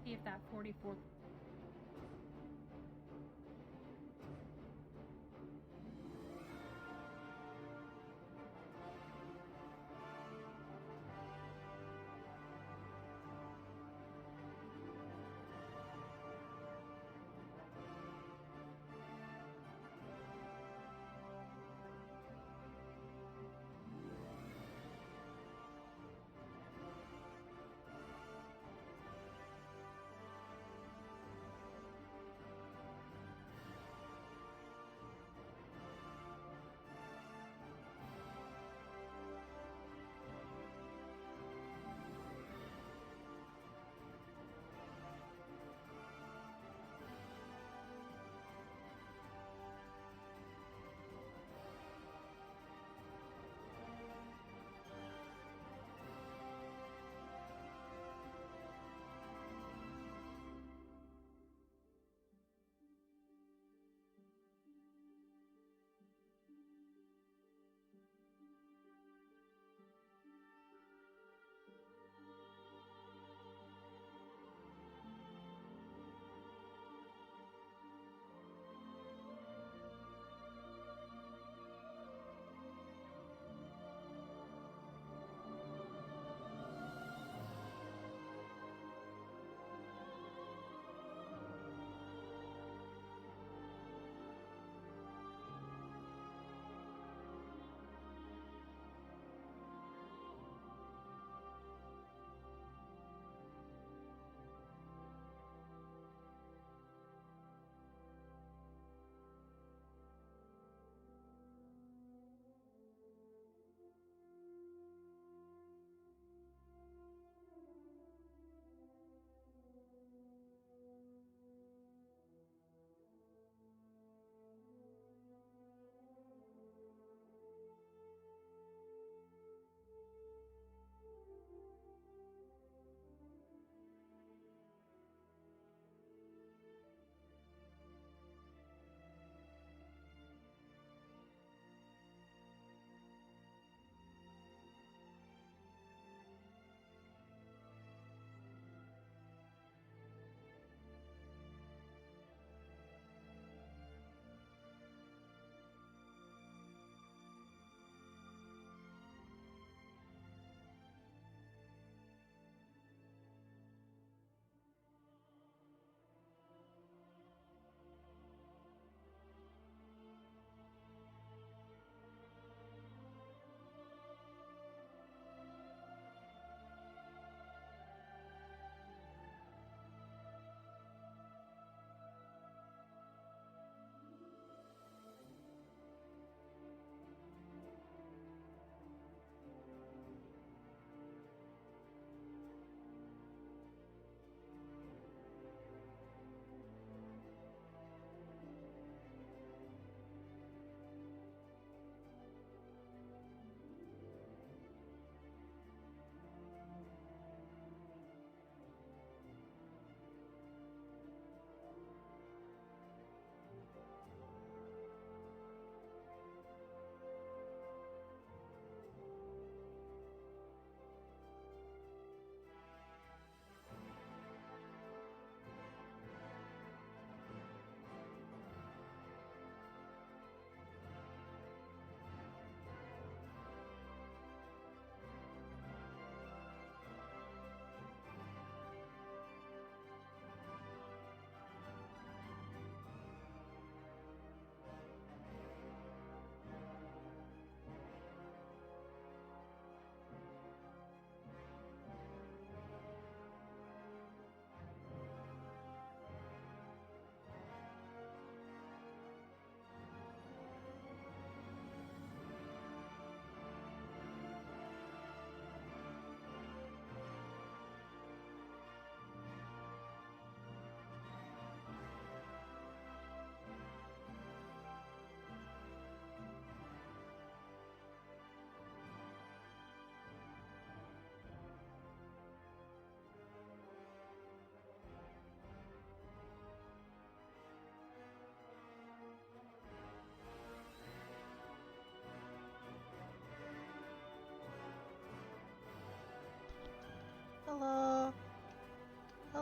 See if that 44.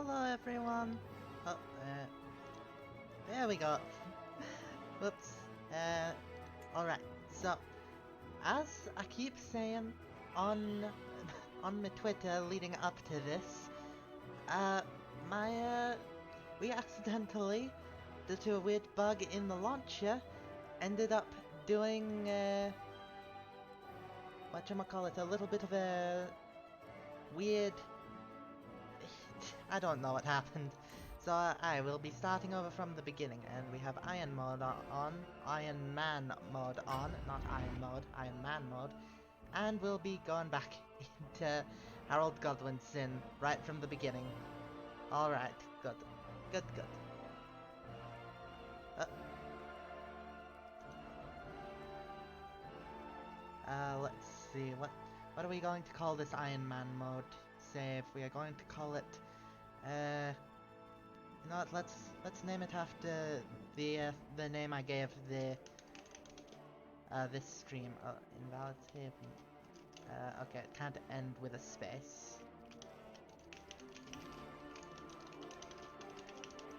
Hello everyone! Oh, there we go. Whoops. Alright, so, as I keep saying on my Twitter leading up to this, we accidentally, due to a weird bug in the launcher, ended up doing, whatchamacallit, a little bit of a weird... I don't know what happened. So I will be starting over from the beginning, and we have Iron mode on, Iron Man mode on, not Iron mode, Iron Man mode, and we'll be going back into Harold Godwinson right from the beginning. Alright, good. Good. Let's see, what are we going to call this Iron Man mode? Save, we are going to call it, you know what, let's name it after the name I gave this stream. Invalid save. Okay, it can't end with a space.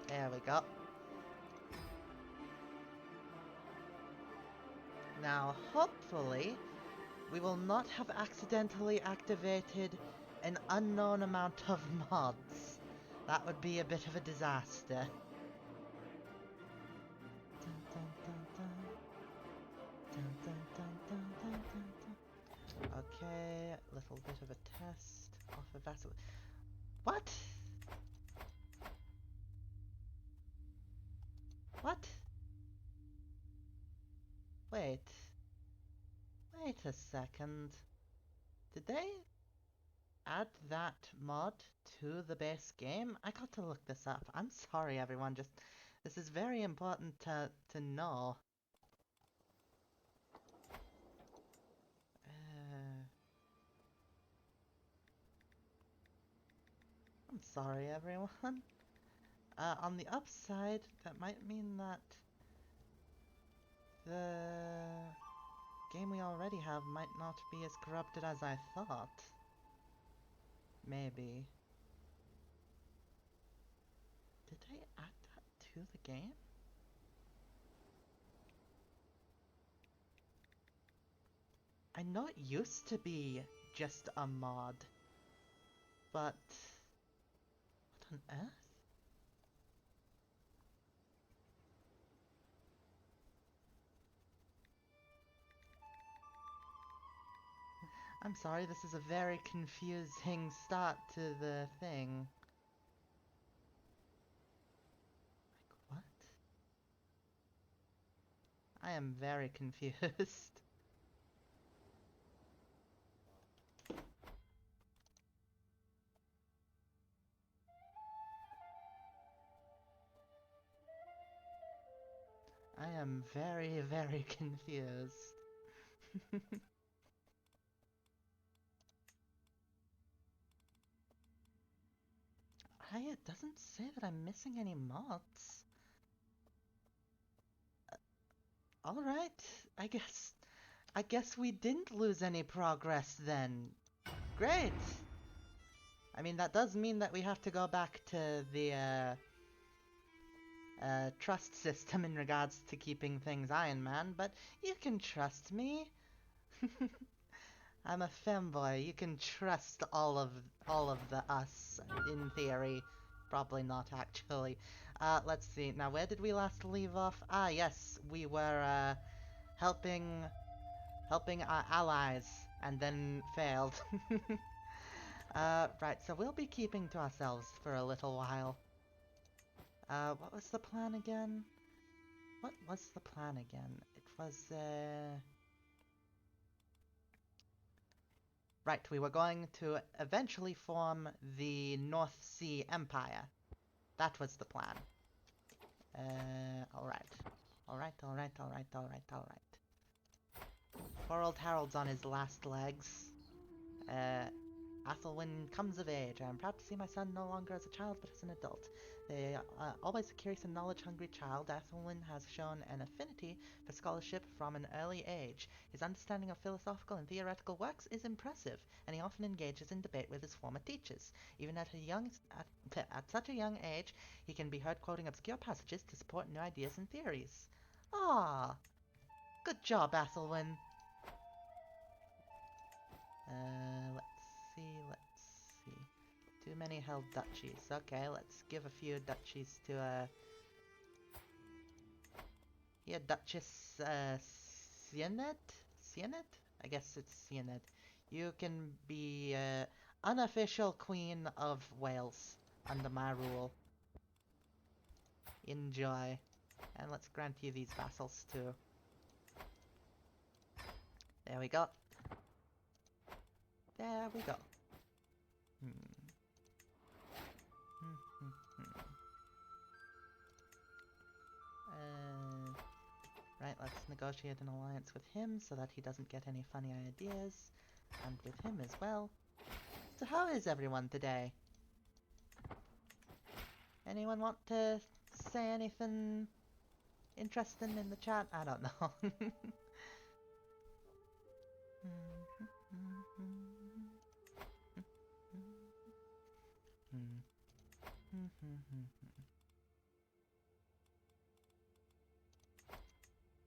There we go. Now, hopefully, we will not have accidentally activated an unknown amount of mods. That would be a bit of a disaster. Okay, a little bit of a test off a vessel. What? What? Wait a second. Did they add that mod to the base game? I got to look this up. I'm sorry everyone, just this is very important to know. I'm sorry everyone. On the upside, that might mean that the game we already have might not be as corrupted as I thought. Maybe. Did they add that to the game? I know it used to be just a mod, but what on earth? I'm sorry, this is a very confusing start to the thing. Like, what? I am very confused. I am very, very confused. It doesn't say that I'm missing any mods. Alright, I guess we didn't lose any progress then. Great! I mean, that does mean that we have to go back to the, trust system in regards to keeping things Iron Man, but you can trust me. I'm a femboy, you can trust all of the us, in theory. Probably not, actually. Let's see, now where did we last leave off? Ah, yes, we were, helping our allies, and then failed. Right, so we'll be keeping to ourselves for a little while. What was the plan again? What was the plan again? It was, right, we were going to eventually form the North Sea Empire. That was the plan. Alright. Poor old Harold's on his last legs. Athelwyn comes of age. I am proud to see my son no longer as a child but as an adult. Always a curious and knowledge-hungry child, Athelwyn has shown an affinity for scholarship from an early age. His understanding of philosophical and theoretical works is impressive, and he often engages in debate with his former teachers. Even at such a young age, he can be heard quoting obscure passages to support new ideas and theories. Ah, good job, Athelwyn. Let's see. Too many held duchies. Okay, let's give a few duchies to, yeah, Duchess, Siened? Siened? I guess it's Siened. You can be, unofficial Queen of Wales under my rule. Enjoy. And let's grant you these vassals too. There we go. There we go. Right, let's negotiate an alliance with him so that he doesn't get any funny ideas. And with him as well. So how is everyone today? Anyone want to say anything interesting in the chat? I don't know.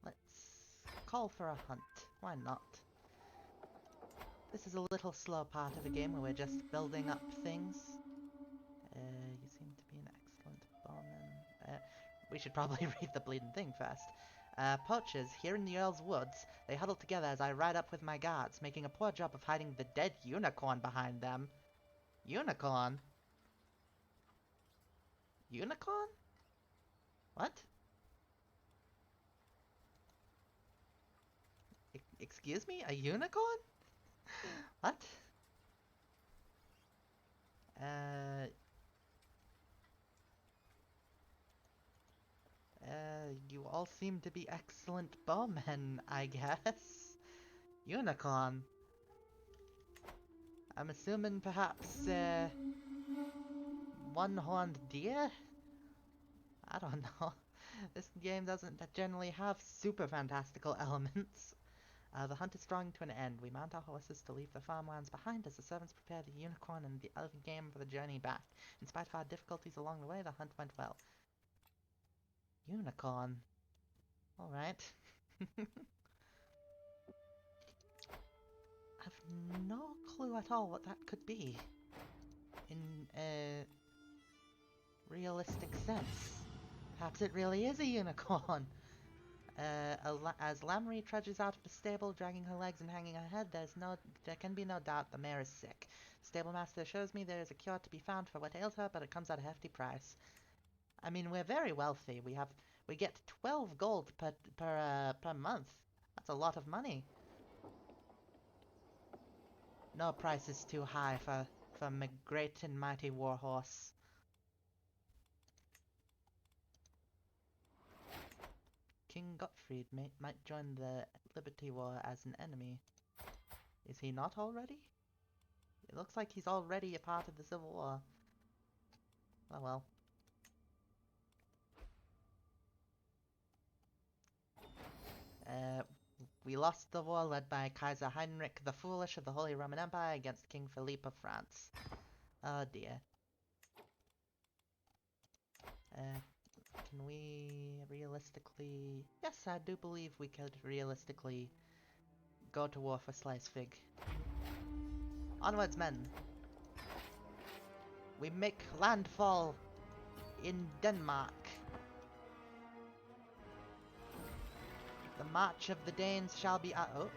Let's call for a hunt. Why not? This is a little slow part of the game where we're just building up things. You seem to be an excellent bowman. We should probably read the bleeding thing first. Poachers, here in the Earl's Woods, they huddle together as I ride up with my guards, making a poor job of hiding the dead unicorn behind them. Unicorn? Unicorn? What? Excuse me? A unicorn? What? You all seem to be excellent bowmen, I guess. Unicorn. I'm assuming perhaps, one-horned deer? I don't know. This game doesn't generally have super fantastical elements. The hunt is drawing to an end. We mount our horses to leave the farmlands behind as the servants prepare the unicorn and the other game for the journey back. In spite of our difficulties along the way, the hunt went well. Unicorn. Alright. I've no clue at all what that could be. In a realistic sense. Perhaps it really is a unicorn. As Lamry trudges out of the stable, dragging her legs and hanging her head, there can be no doubt the mare is sick. Stable master assures me there is a cure to be found for what ails her, but it comes at a hefty price. I mean, we're very wealthy. We get 12 gold per month. That's a lot of money. No price is too high for my great and mighty warhorse. King Gottfried might join the Liberty War as an enemy. Is he not already? It looks like he's already a part of the Civil War. Oh well. We lost the war led by Kaiser Heinrich the Foolish of the Holy Roman Empire against King Philippe of France. Oh dear. Can we realistically... Yes, I do believe we could realistically go to war for Slicefig. Onwards, men! We make landfall in Denmark. The march of the Danes shall be... oh.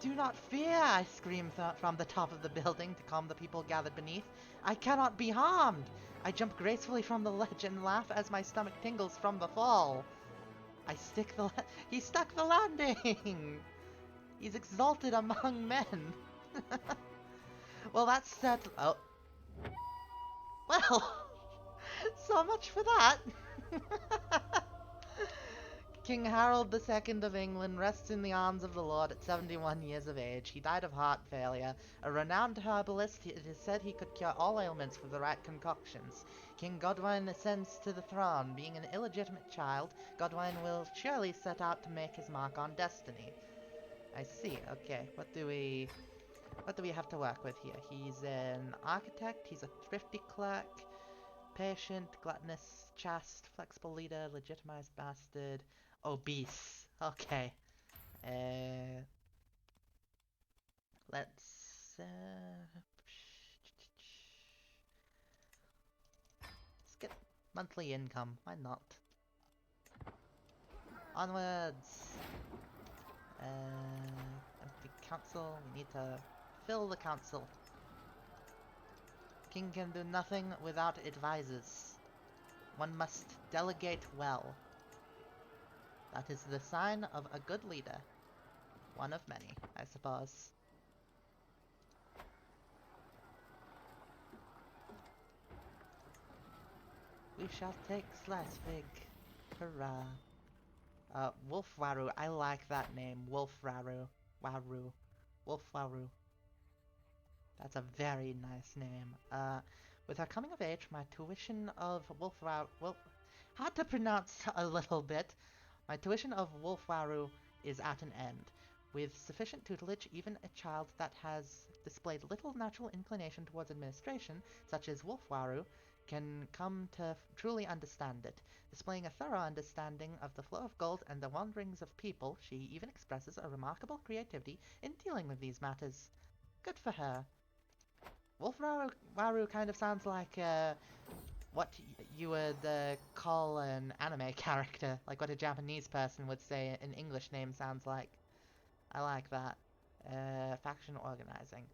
Do not fear, I scream from the top of the building to calm the people gathered beneath. I cannot be harmed! I jump gracefully from the ledge and laugh as my stomach tingles from the fall. He stuck the landing! He's exalted among men! Well, that's settled. Oh. Well, so much for that! King Harold II of England rests in the arms of the Lord at 71 years of age. He died of heart failure. A renowned herbalist, it is said he could cure all ailments with the right concoctions. King Godwine ascends to the throne. Being an illegitimate child, Godwine will surely set out to make his mark on destiny. I see, okay. What do we have to work with here? He's an architect, he's a thrifty clerk, patient, gluttonous, chaste, flexible leader, legitimized bastard, obese. Okay. Let's get monthly income. Why not? Onwards. Empty council. We need to fill the council. King can do nothing without advisors. One must delegate well. That is the sign of a good leader. One of many, I suppose. We shall take Slasvig. Hurrah. Wolfwaru. I like that name. Wolfwaru. Waru. Wolfwaru. That's a very nice name. With our coming of age, my tuition of Wolfwaru... Well, hard to pronounce a little bit. My tuition of Wolfwaru is at an end. With sufficient tutelage, even a child that has displayed little natural inclination towards administration, such as Wolfwaru, can come to truly understand it. Displaying a thorough understanding of the flow of gold and the wanderings of people, she even expresses a remarkable creativity in dealing with these matters. Good for her. Wolfwaru kind of sounds like what you would call an anime character, like what a Japanese person would say an English name sounds like. I like that. Faction organizing.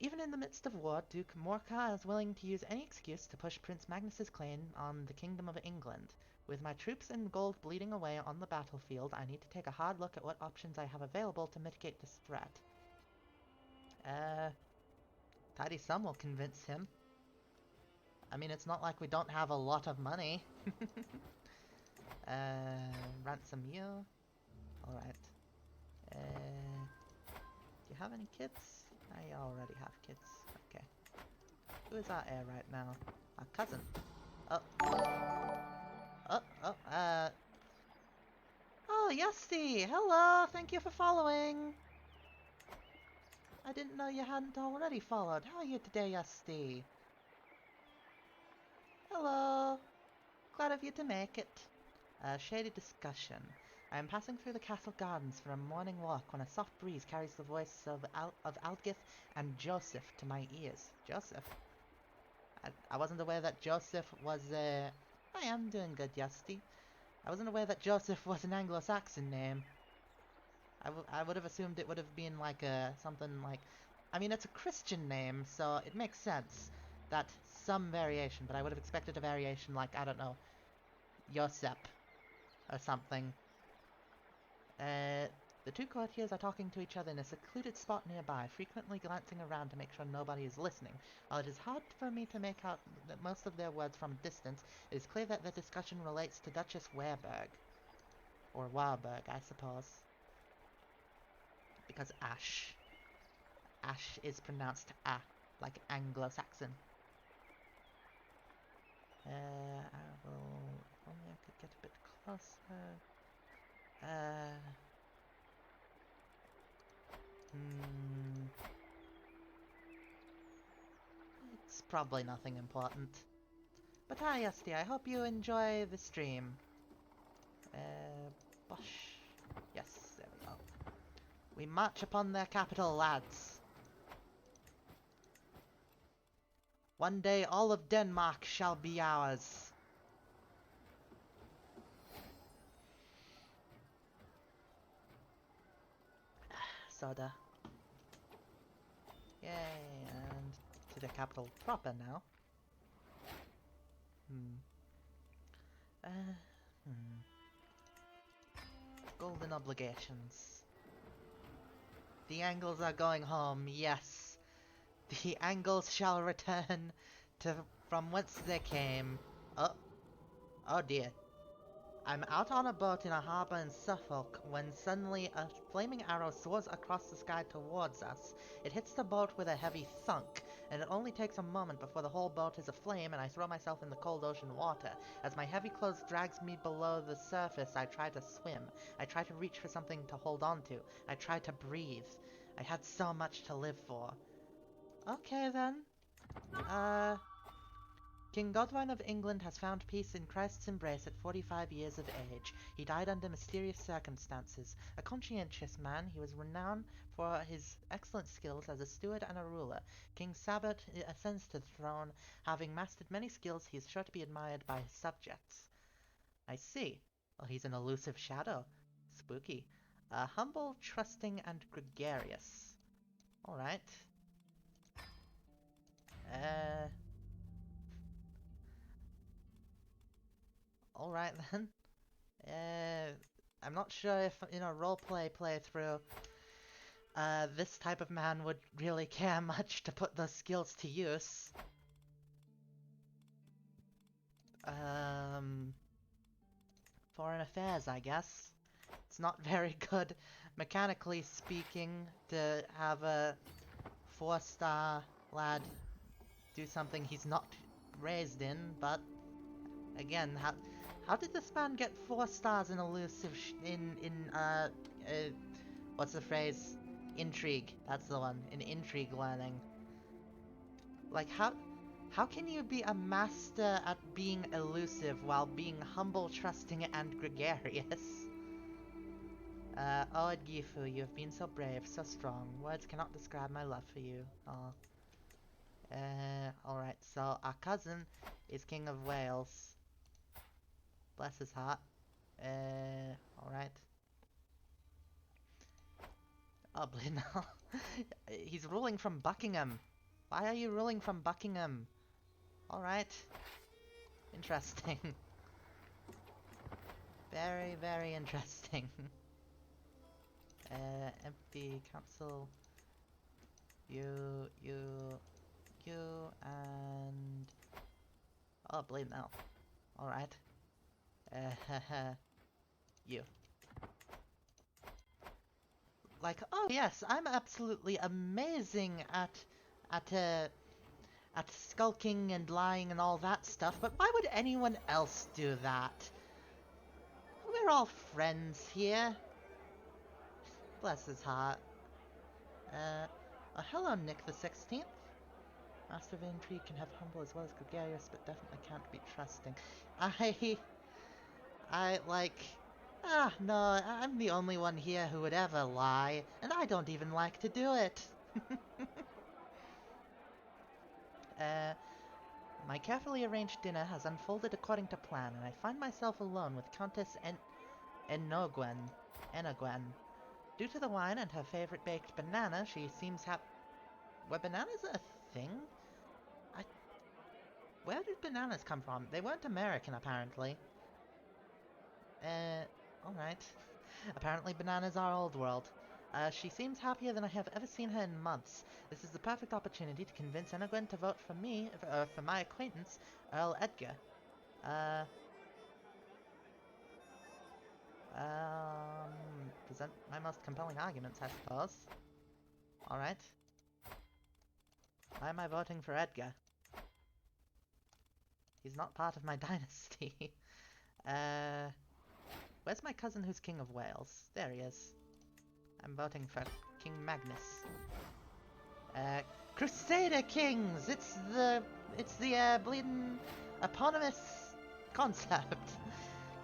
Even in the midst of war, Duke Morcar is willing to use any excuse to push Prince Magnus's claim on the Kingdom of England. With my troops and gold bleeding away on the battlefield, I need to take a hard look at what options I have available to mitigate this threat. Tidy sum will convince him. I mean, it's not like we don't have a lot of money. Ransom you. Alright. Do you have any kids? I already have kids. Okay. Who is our heir right now? Our cousin. Oh. Oh, Yusty! Hello! Thank you for following! I didn't know you hadn't already followed. How are you today, Yusty? Hello! Glad of you to make it. Shady discussion. I am passing through the castle gardens for a morning walk when a soft breeze carries the voice of Aldgith and Joseph to my ears. Joseph? I wasn't aware that Joseph was I am doing good, Yusty. I wasn't aware that Joseph was an Anglo-Saxon name. I would have assumed it would have been like something like... I mean, it's a Christian name, so it makes sense that some variation, but I would have expected a variation like, I don't know, Josep or something. The two courtiers are talking to each other in a secluded spot nearby, frequently glancing around to make sure nobody is listening. While it is hard for me to make out most of their words from a distance, it is clear that the discussion relates to Duchess Wehrberg. Or Warburg, I suppose. Because Ash. Ash is pronounced A, like Anglo-Saxon. I will... If only I could get a bit closer. It's probably nothing important. But hi, Yusty, I hope you enjoy the stream. Bosh. Yes, there we go. We march upon their capital, lads. One day all of Denmark shall be ours. Soda. Yay, and to the capital proper now. Golden obligations. The Angles are going home, yes. The Angles shall return to from whence they came. Oh dear. I'm out on a boat in a harbor in Suffolk when suddenly a flaming arrow soars across the sky towards us. It hits the boat with a heavy thunk, and it only takes a moment before the whole boat is aflame and I throw myself in the cold ocean water. As my heavy clothes drags me below the surface, I try to swim. I try to reach for something to hold on to. I try to breathe. I had so much to live for. Okay then. King Godwine of England has found peace in Christ's embrace at 45 years of age. He died under mysterious circumstances. A conscientious man, he was renowned for his excellent skills as a steward and a ruler. King Sabbat ascends to the throne. Having mastered many skills, he is sure to be admired by his subjects. I see. Well, he's an elusive shadow. Spooky. Humble, trusting, and gregarious. Alright. Alright then. I'm not sure if in a roleplay playthrough, this type of man would really care much to put those skills to use. Foreign affairs, I guess. It's not very good, mechanically speaking, to have a 4-star lad do something he's not raised in, but again, how did this man get 4 stars in elusive what's the phrase? Intrigue. That's the one. In intrigue learning. Like, how can you be a master at being elusive while being humble, trusting, and gregarious? Oh, Gifu, you have been so brave, so strong. Words cannot describe my love for you. Oh. Alright, so our cousin is King of Wales. Bless his heart. Alright. Oh, Blinell. He's ruling from Buckingham. Why are you ruling from Buckingham? Alright. Interesting. Very, very interesting. Empty council. You, and... Oh, Blinell. Alright. You. Like, oh yes, I'm absolutely amazing at skulking and lying and all that stuff, but why would anyone else do that? We're all friends here. Bless his heart. Hello, Nick the 16th. Master of Intrigue can have humble as well as gregarious, but definitely can't be trusting. No, I'm the only one here who would ever lie, and I don't even like to do it. My carefully arranged dinner has unfolded according to plan, and I find myself alone with Countess Enogwen. Due to the wine and her favorite baked banana, she seems Were bananas a thing? Where did bananas come from? They weren't American, apparently. Alright. Apparently bananas are old world. She seems happier than I have ever seen her in months. This is the perfect opportunity to convince Enogwen to vote for me, for my acquaintance, Earl Edgar. Present my most compelling arguments, I suppose. Alright. Why am I voting for Edgar? He's not part of my dynasty. Where's my cousin who's King of Wales? There he is. I'm voting for King Magnus. Crusader Kings! It's the bleeding eponymous concept.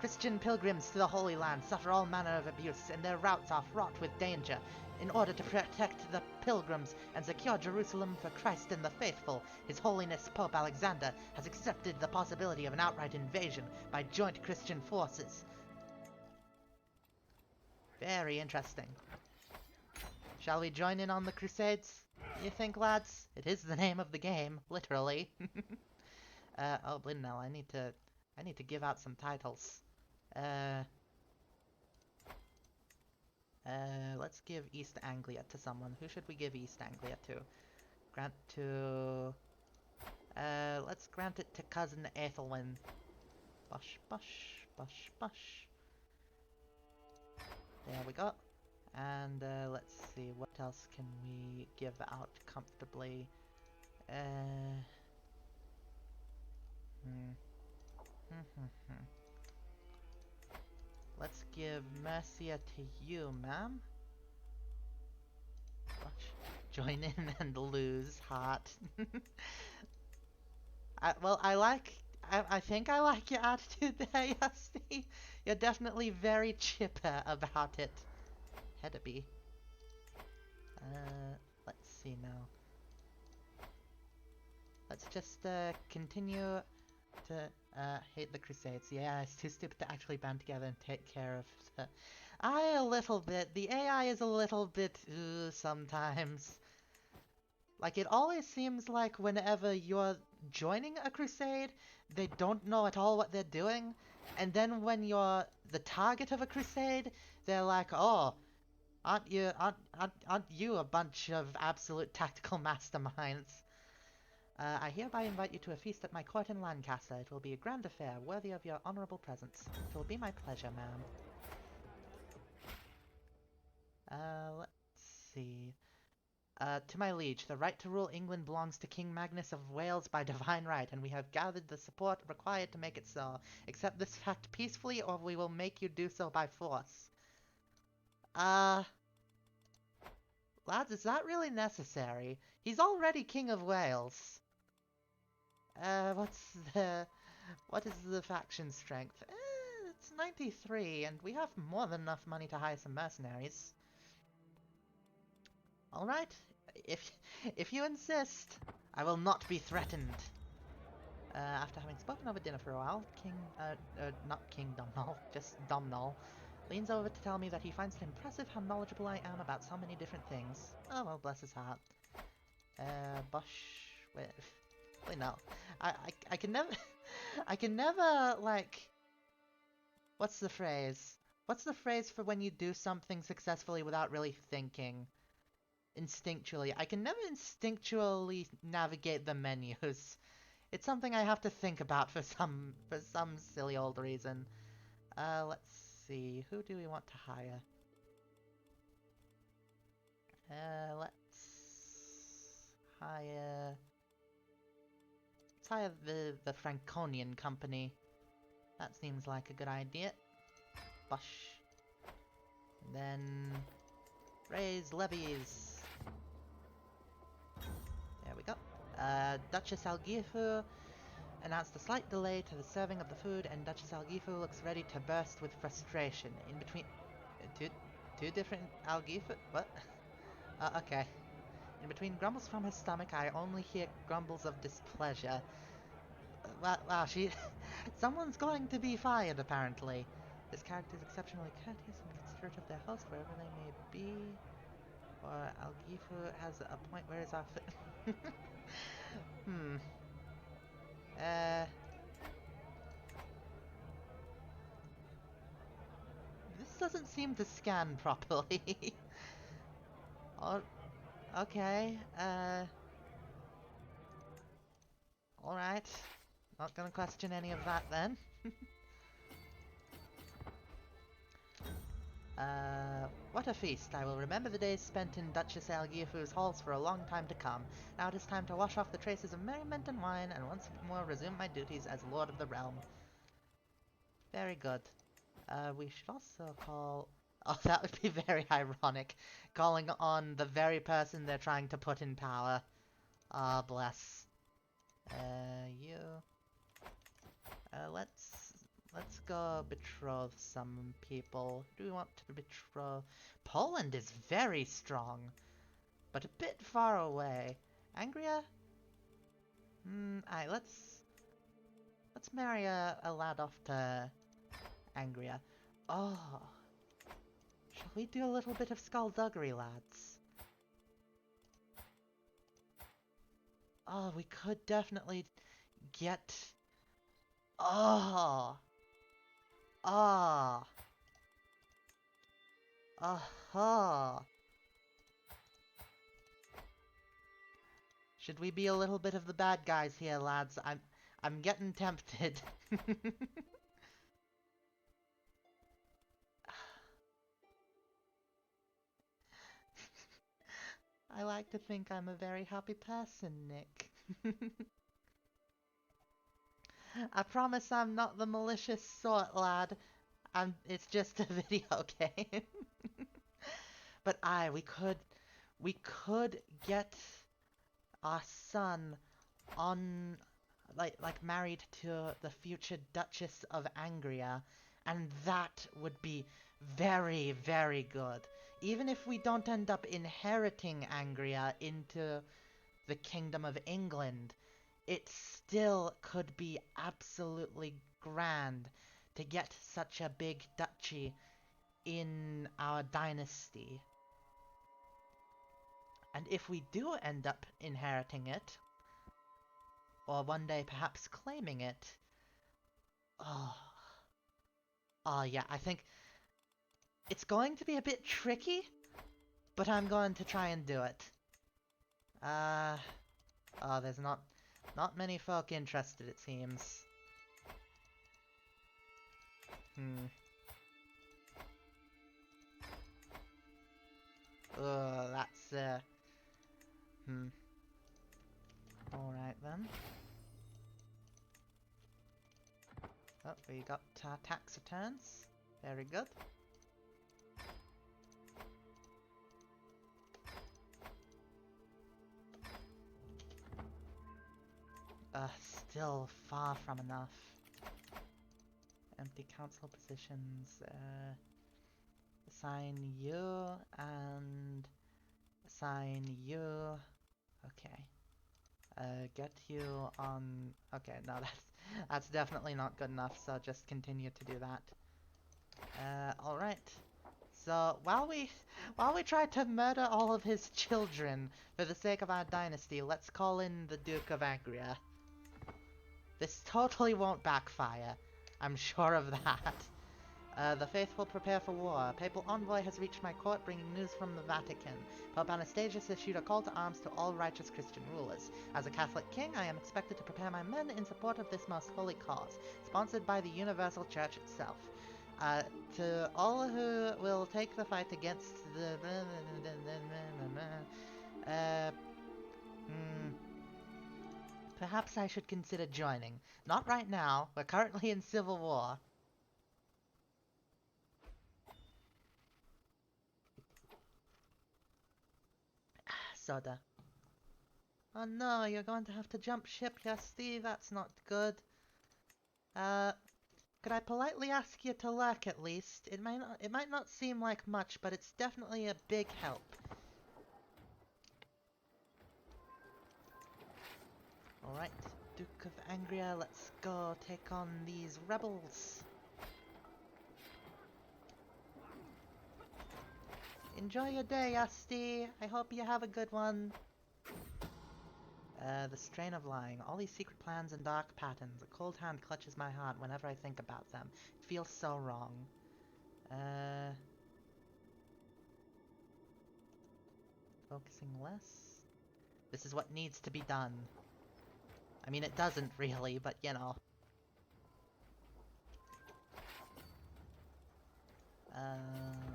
Christian pilgrims to the Holy Land suffer all manner of abuse, and their routes are fraught with danger. In order to protect the pilgrims and secure Jerusalem for Christ and the faithful, His Holiness Pope Alexander has accepted the possibility of an outright invasion by joint Christian forces. Very interesting. Shall we join in on the Crusades, you think, lads? It is the name of the game, literally. Oh, Blindnell, I need to give out some titles. Let's give East Anglia to someone. Who should we give East Anglia to? Grant to... let's grant it to Cousin Ethelwyn. Bosh, bosh, Bush, bush. There we go. And let's see, what else can we give out comfortably? Let's give Mercia to you, ma'am. Join in and lose, heart. I think I like your attitude there, Yasti. You're definitely very chipper about it. Hedeby. Let's see now. Let's just continue to hate the Crusades. Yeah, it's too stupid to actually band together and take care of the... a little bit. The AI is a little bit sometimes. Like, it always seems like whenever you're joining a crusade, they don't know at all what they're doing. And then when you're the target of a crusade, they're like, oh, aren't you a bunch of absolute tactical masterminds? I hereby invite you to a feast at my court in Lancaster. It will be a grand affair, worthy of your honourable presence. It will be my pleasure, ma'am. Let's see. To my liege, the right to rule England belongs to King Magnus of Wales by divine right, and we have gathered the support required to make it so. Accept this fact peacefully, or we will make you do so by force. Lads, is that really necessary? He's already King of Wales. What is the faction strength? It's 93, and we have more than enough money to hire some mercenaries. Alright, if you insist, I will not be threatened. After having spoken over dinner for a while, not King Domhnall, just Domhnall, leans over to tell me that he finds it impressive how knowledgeable I am about so many different things. Oh well, bless his heart. Bosh... wait, no. I can never... I can never, like... What's the phrase? What's the phrase for when you do something successfully without really thinking? Instinctually. I can never instinctually navigate the menus. It's something I have to think about for some silly old reason. Let's see. Who do we want to hire? Let's hire the Franconian company. That seems like a good idea. Bush. Then raise levies. There we go. Duchess Algifu announced a slight delay to the serving of the food, and Duchess Algifu looks ready to burst with frustration. In between... Two different Algifu? What? Okay. In between grumbles from her stomach, I only hear grumbles of displeasure. Wow, she... Someone's going to be fired, apparently. This character is exceptionally courteous and considerate of their host, wherever they may be. Or Algifu has a point where his outfit... This doesn't seem to scan properly. Oh, okay, alright. Not gonna question any of that then. What a feast. I will remember the days spent in Duchess Algifu's halls for a long time to come. Now it is time to wash off the traces of merriment and wine, and once more resume my duties as Lord of the Realm. Very good. We should also call... Oh, that would be very ironic. Calling on the very person they're trying to put in power. Ah, bless. You... Let's go betroth some people. Who do we want to betroth? Poland is very strong, but a bit far away. Angria? Aye, let's marry a lad off to Angria. Oh, shall we do a little bit of skullduggery, lads? Oh, we could definitely get... Oh! Ah! Aha! Should we be a little bit of the bad guys here, lads? I'm getting tempted. I like to think I'm a very happy person, Nick. I promise I'm not the malicious sort, lad. It's just a video game. But we could get our son on, like married to the future Duchess of Angria, and that would be very, very good. Even if we don't end up inheriting Angria into the Kingdom of England, it still could be absolutely grand to get such a big duchy in our dynasty. And if we do end up inheriting it, or one day perhaps claiming it, oh, oh yeah, I think it's going to be a bit tricky, but I'm going to try and do it. Oh, there's not many folk interested, it seems. That's, Alright then. Oh, we got tax returns. Very good. Still far from enough. Empty council positions. Assign you and assign you. Okay. Get you on. Okay, no, that's definitely not good enough. So just continue to do that. All right. So while we try to murder all of his children for the sake of our dynasty, let's call in the Duke of Angria. This totally won't backfire. I'm sure of that. The faithful prepare for war. A papal envoy has reached my court bringing news from the Vatican. Pope Anastasius issued a call to arms to all righteous Christian rulers. As a Catholic king, I am expected to prepare my men in support of this most holy cause, sponsored by the Universal Church itself. To all who will take the fight against the... Perhaps I should consider joining. Not right now. We're currently in civil war. Soda. Oh no, you're going to have to jump ship, Yasti. That's not good. Could I politely ask you to lurk at least? It might not seem like much, but it's definitely a big help. Alright, Duke of Angria, let's go take on these rebels. Enjoy your day, Yasti. I hope you have a good one. The strain of lying. All these secret plans and dark patterns. A cold hand clutches my heart whenever I think about them. It feels so wrong. Focusing less? This is what needs to be done. I mean, it doesn't really, but you know.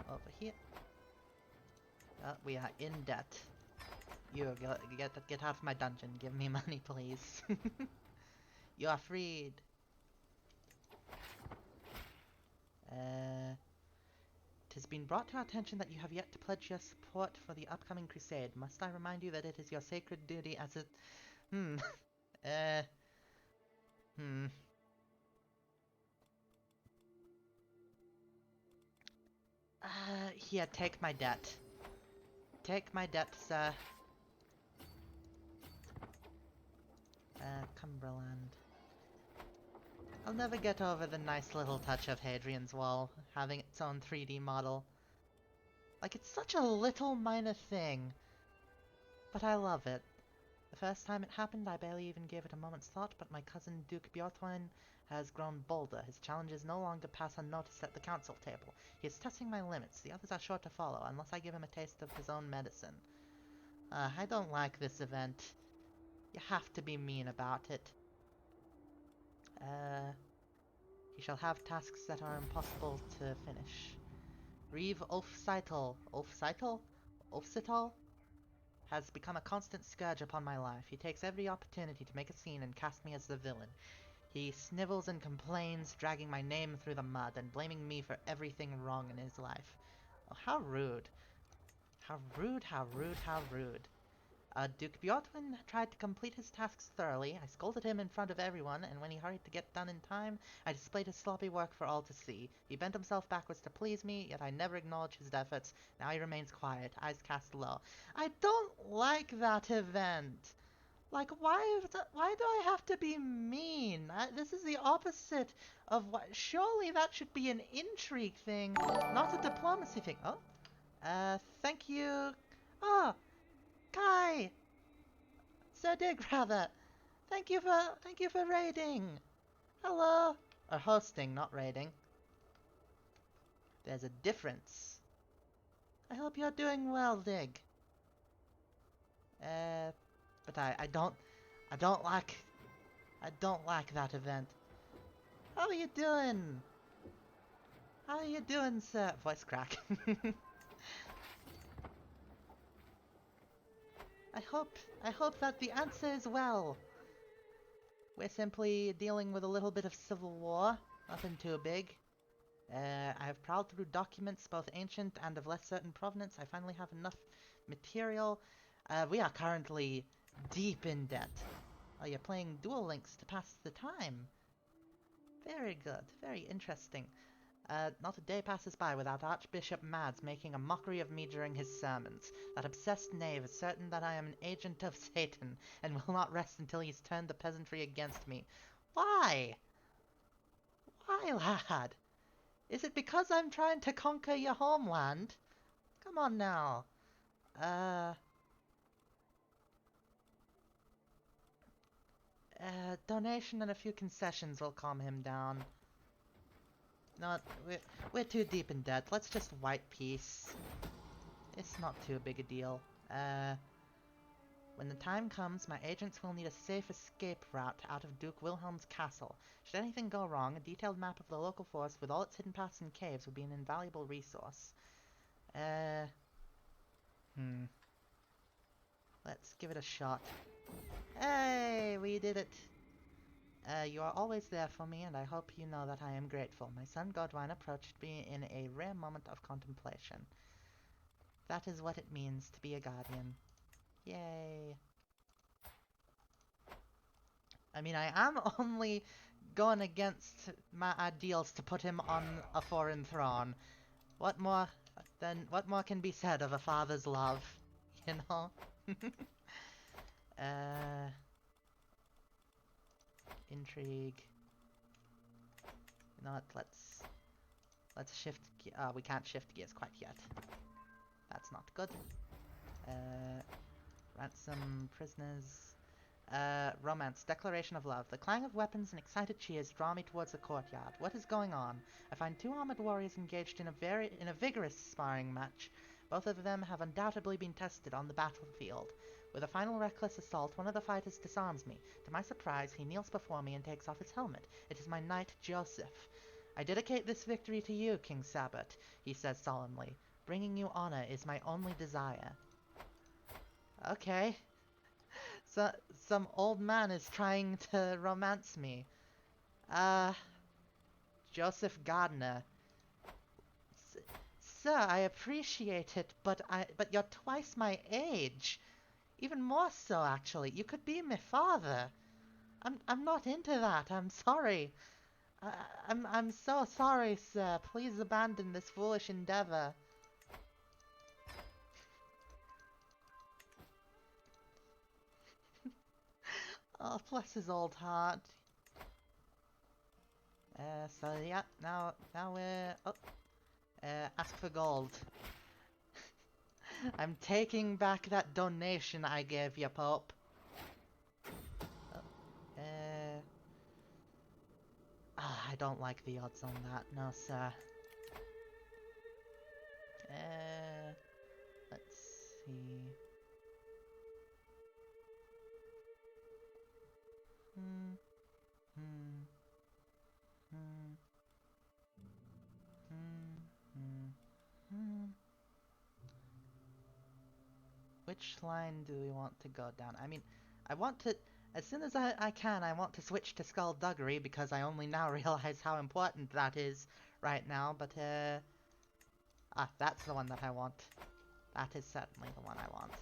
Over here. We are in debt. You get out of my dungeon. Give me money, please. You are freed. It has been brought to our attention that you have yet to pledge your support for the upcoming crusade. Must I remind you that it is your sacred duty as a... Here, take my debt. Take my debt, sir. Cumberland. I'll never get over the nice little touch of Hadrian's Wall, having its own 3D model. Like, it's such a little minor thing, but I love it. The first time it happened, I barely even gave it a moment's thought, but my cousin Duke Bjorthwyn has grown bolder. His challenges no longer pass unnoticed at the council table. He is testing my limits. The others are sure to follow, unless I give him a taste of his own medicine. I don't like this event. You have to be mean about it. He shall have tasks that are impossible to finish. Reeve Ulfsital. Ulfsital? Ulfsital? has become a constant scourge upon my life. He takes every opportunity to make a scene and cast me as the villain. He snivels and complains, dragging my name through the mud and blaming me for everything wrong in his life. Oh, how rude. How rude, how rude, how rude. Duke Bjortwin tried to complete his tasks thoroughly. I scolded him in front of everyone, and when he hurried to get done in time, I displayed his sloppy work for all to see. He bent himself backwards to please me, yet I never acknowledged his efforts. Now he remains quiet, eyes cast low. I don't like that event. Like, why do I have to be mean? This is the opposite of what... Surely that should be an intrigue thing, not a diplomacy thing. Oh, thank you. Oh, Kai! Sir Dig, rather. Thank you for raiding. Hello. Or hosting, not raiding. There's a difference. I hope you're doing well, Dig. But I don't like that event. How are you doing? How are you doing, sir? Voice crack. I hope that the answer is well. We're simply dealing with a little bit of civil war. Nothing too big. I have prowled through documents, both ancient and of less certain provenance. I finally have enough material. We are currently deep in debt. Oh, you're playing Duel Links to pass the time. Very good. Very interesting. Not a day passes by without Archbishop Mads making a mockery of me during his sermons. That obsessed knave is certain that I am an agent of Satan, and will not rest until he's turned the peasantry against me. Why? Why, lad? Is it because I'm trying to conquer your homeland? Come on now. Donation and a few concessions will calm him down. No, we're too deep in debt. Let's just white peace. It's not too big a deal. When the time comes, my agents will need a safe escape route out of Duke Wilhelm's castle. Should anything go wrong, a detailed map of the local forest with all its hidden paths and caves would be an invaluable resource. Let's give it a shot. Hey, we did it! You are always there for me, and I hope you know that I am grateful. My son Godwine approached me in a rare moment of contemplation. That is what it means to be a guardian. Yay. I mean, I am only going against my ideals to put him on a foreign throne. What more can be said of a father's love, you know? Intrigue. You know what, let's shift we can't shift gears quite yet. That's not good. Ransom prisoners. Romance. Declaration of love. The clang of weapons and excited cheers draw me towards the courtyard. What is going on? I find two armored warriors engaged in a vigorous sparring match. Both of them have undoubtedly been tested on the battlefield. With a final reckless assault, one of the fighters disarms me. To my surprise, he kneels before me and takes off his helmet. It is my knight, Joseph. I dedicate this victory to you, King Sabbat, he says solemnly. Bringing you honor is my only desire. Okay. So, some old man is trying to romance me. Joseph Gardner. Sir, I appreciate it, but you're twice my age. Even more so, actually. You could be my father. I'm not into that. I'm sorry. I'm so sorry, sir. Please abandon this foolish endeavor. Oh, bless his old heart. So yeah, now we're... Oh. Ask for gold. I'm taking back that donation I gave you, Pope. I don't like the odds on that, no sir. Let's see. which line do we want to go down? I mean, I want to, as soon as I can, I want to switch to skullduggery because I only now realize how important that is right now, but, that's the one that I want. That is certainly the one I want.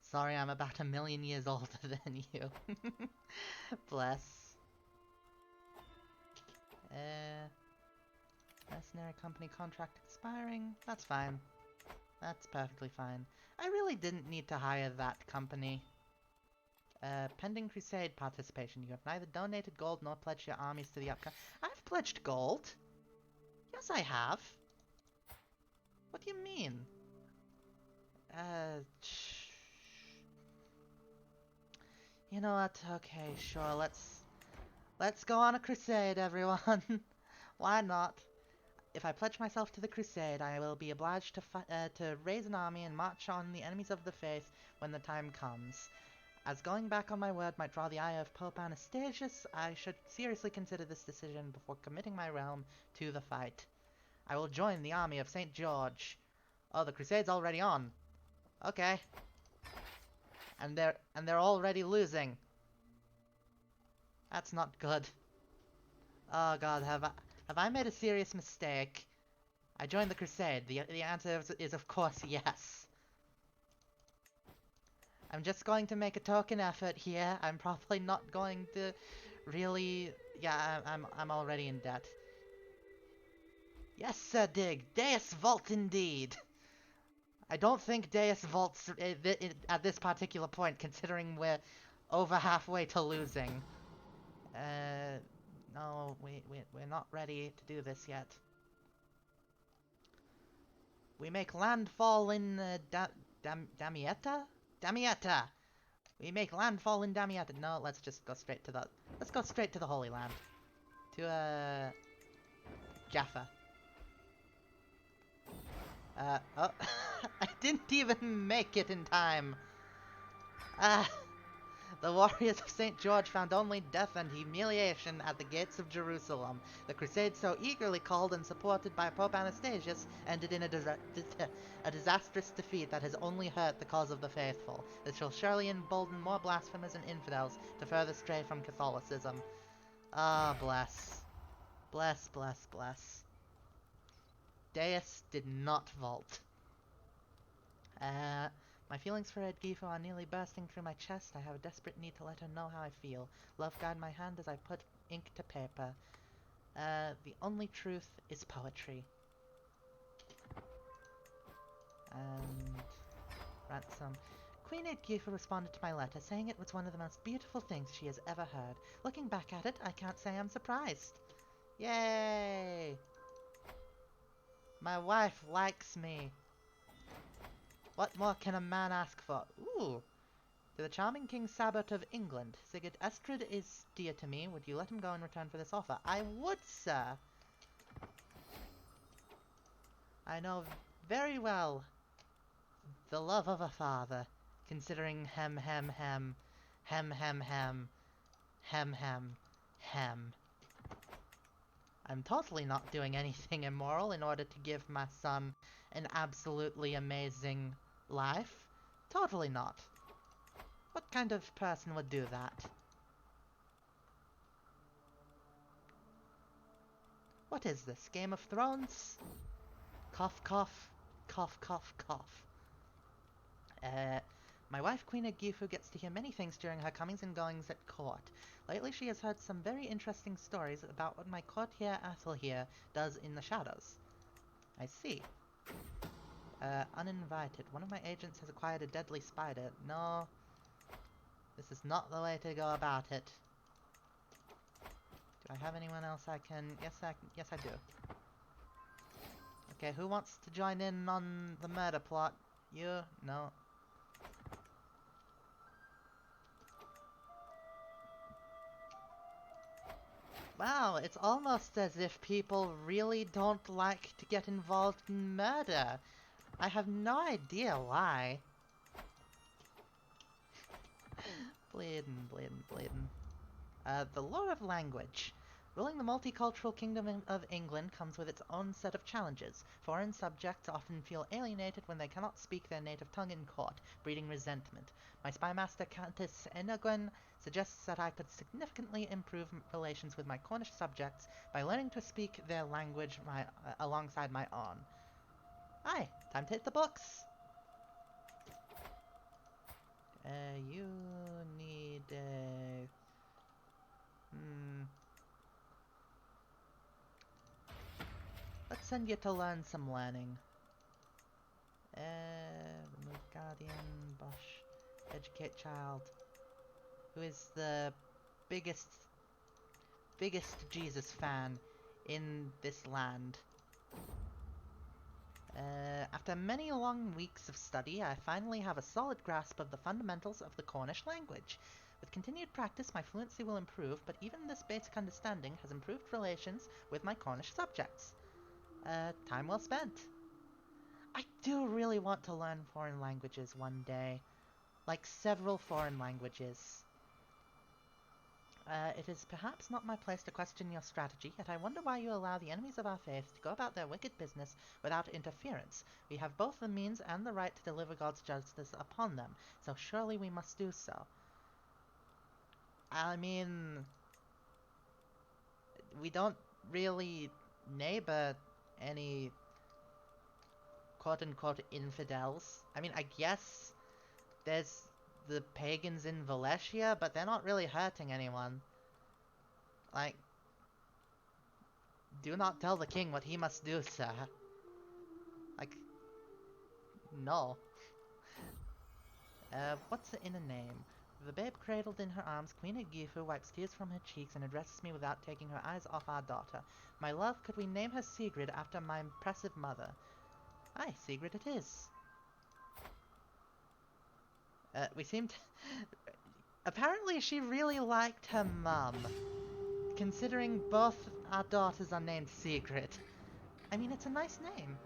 Sorry, I'm about 1,000,000 years older than you. Bless. Mercenary company contract expiring. That's fine. That's perfectly fine. I really didn't need to hire that company. Pending Crusade participation. You have neither donated gold nor pledged your armies to the upcoming. I've pledged gold. Yes, I have. What do you mean? You know what? Okay, sure. Let's go on a crusade, everyone. Why not? If I pledge myself to the crusade, I will be obliged to raise an army and march on the enemies of the faith when the time comes. As going back on my word might draw the ire of Pope Anastasius, I should seriously consider this decision before committing my realm to the fight. I will join the army of St. George. Oh, the crusade's already on. Okay. And they're already losing. That's not good. Oh god, have I made a serious mistake? I joined the crusade. The answer is of course yes. I'm just going to make a token effort here. I'm probably not going to really... Yeah, I'm already in debt. Yes, Sir Dig. Deus Vault indeed. I don't think Deus vaults at this particular point, considering we're over halfway to losing. No, we're not ready to do this yet. We make landfall in Damietta? Damietta! We make landfall in Damietta. No, let's just go straight to the... Let's go straight to the Holy Land. To, Jaffa. Oh. I didn't even make it in time. The warriors of St. George found only death and humiliation at the gates of Jerusalem. The crusade so eagerly called and supported by Pope Anastasius ended in a disastrous defeat that has only hurt the cause of the faithful. It shall surely embolden more blasphemers and infidels to further stray from Catholicism. Ah, bless. Bless, bless, bless. Deus did not vault. My feelings for Edgifo are nearly bursting through my chest. I have a desperate need to let her know how I feel. Love guide my hand as I put ink to paper. The only truth is poetry. And... ransom. Queen Edgifo responded to my letter, saying it was one of the most beautiful things she has ever heard. Looking back at it, I can't say I'm surprised. Yay! My wife likes me. What more can a man ask for? Ooh! To the charming King Sabot of England, Sigurd Estrid is dear to me. Would you let him go in return for this offer? I would, sir! I know very well the love of a father, considering hem. I'm totally not doing anything immoral in order to give my son an absolutely amazing life. Totally not. What kind of person would do that? What is this, Game of Thrones? Cough, cough, cough, cough, cough. My wife, Queen Edgifo, gets to hear many things during her comings and goings at court. Lately she has heard some very interesting stories about what my courtier Athel here does in the shadows. I see. Uninvited. One of my agents has acquired a deadly spider. No. This is not the way to go about it. Do I have anyone else I can... Yes, I do. Okay, who wants to join in on the murder plot? You? No. Wow, it's almost as if people really don't like to get involved in murder. I have no idea why. Bleeding. The lore of language. Ruling the multicultural Kingdom of England comes with its own set of challenges. Foreign subjects often feel alienated when they cannot speak their native tongue in court, breeding resentment. My spymaster Countess Enegwen suggests that I could significantly improve relations with my Cornish subjects by learning to speak their language alongside my own. Aye, time to hit the books! You need let's send you to learn some learning. Remove Guardian, Bosch, Educate Child. Who is the biggest Jesus fan in this land. After many long weeks of study, I finally have a solid grasp of the fundamentals of the Cornish language. With continued practice, my fluency will improve, but even this basic understanding has improved relations with my Cornish subjects. Time well spent. I do really want to learn foreign languages one day. Like several foreign languages. It is perhaps not my place to question your strategy, yet I wonder why you allow the enemies of our faith to go about their wicked business without interference. We have both the means and the right to deliver God's justice upon them, so surely we must do so. I mean, we don't really neighbor any quote-unquote infidels. I mean, I guess there's the pagans in Valencia, but they're not really hurting anyone. Like, do not tell the king what he must do, sir. Like, no. What's in a name? The babe cradled in her arms, Queen Egifu wipes tears from her cheeks and addresses me without taking her eyes off our daughter. My love, could we name her Sigrid after my impressive mother? Aye, Sigrid it is. We seem to... Apparently she really liked her mum. Considering both our daughters are named Sigrid. I mean, it's a nice name.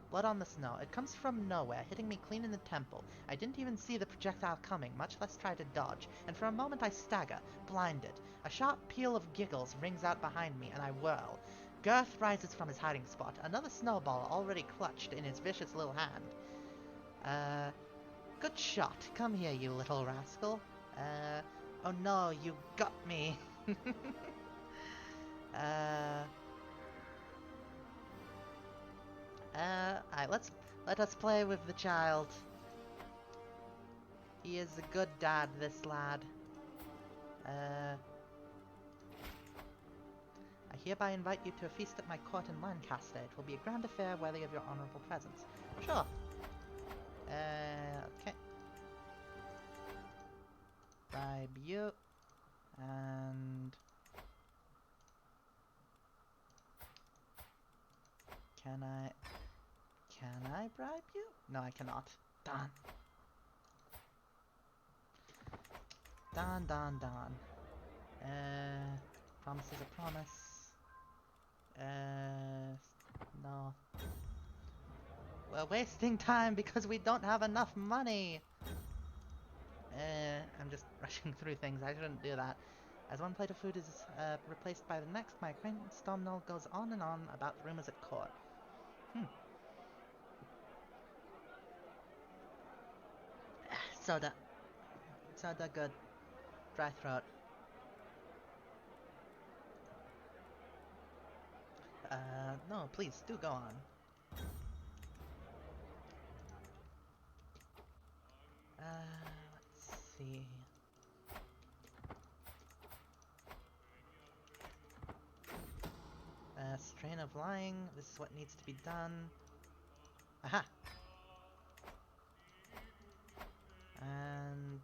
Blood on the snow. It comes from nowhere, hitting me clean in the temple. I didn't even see the projectile coming, much less try to dodge, and for a moment I stagger, blinded. A sharp peal of giggles rings out behind me, and I whirl. Girth rises from his hiding spot, another snowball already clutched in his vicious little hand. Good shot. Come here, you little rascal. Oh no, you got me. Alright, let us play with the child. He is a good dad, this lad. I hereby invite you to a feast at my court in Lancaster. It will be a grand affair worthy of your honorable presence. Sure. Okay. Bribe you. And... Can I bribe you? No, I cannot. Darn. Darn. Promise is a promise. No. We're wasting time because we don't have enough money. I'm just rushing through things. I shouldn't do that. As one plate of food is replaced by the next, my acquaintance Domhnall goes on and on about the rumors at court. Soda. Soda good. Dry throat. No, please, do go on. Let's see. Strain of lying. This is what needs to be done. Aha! And...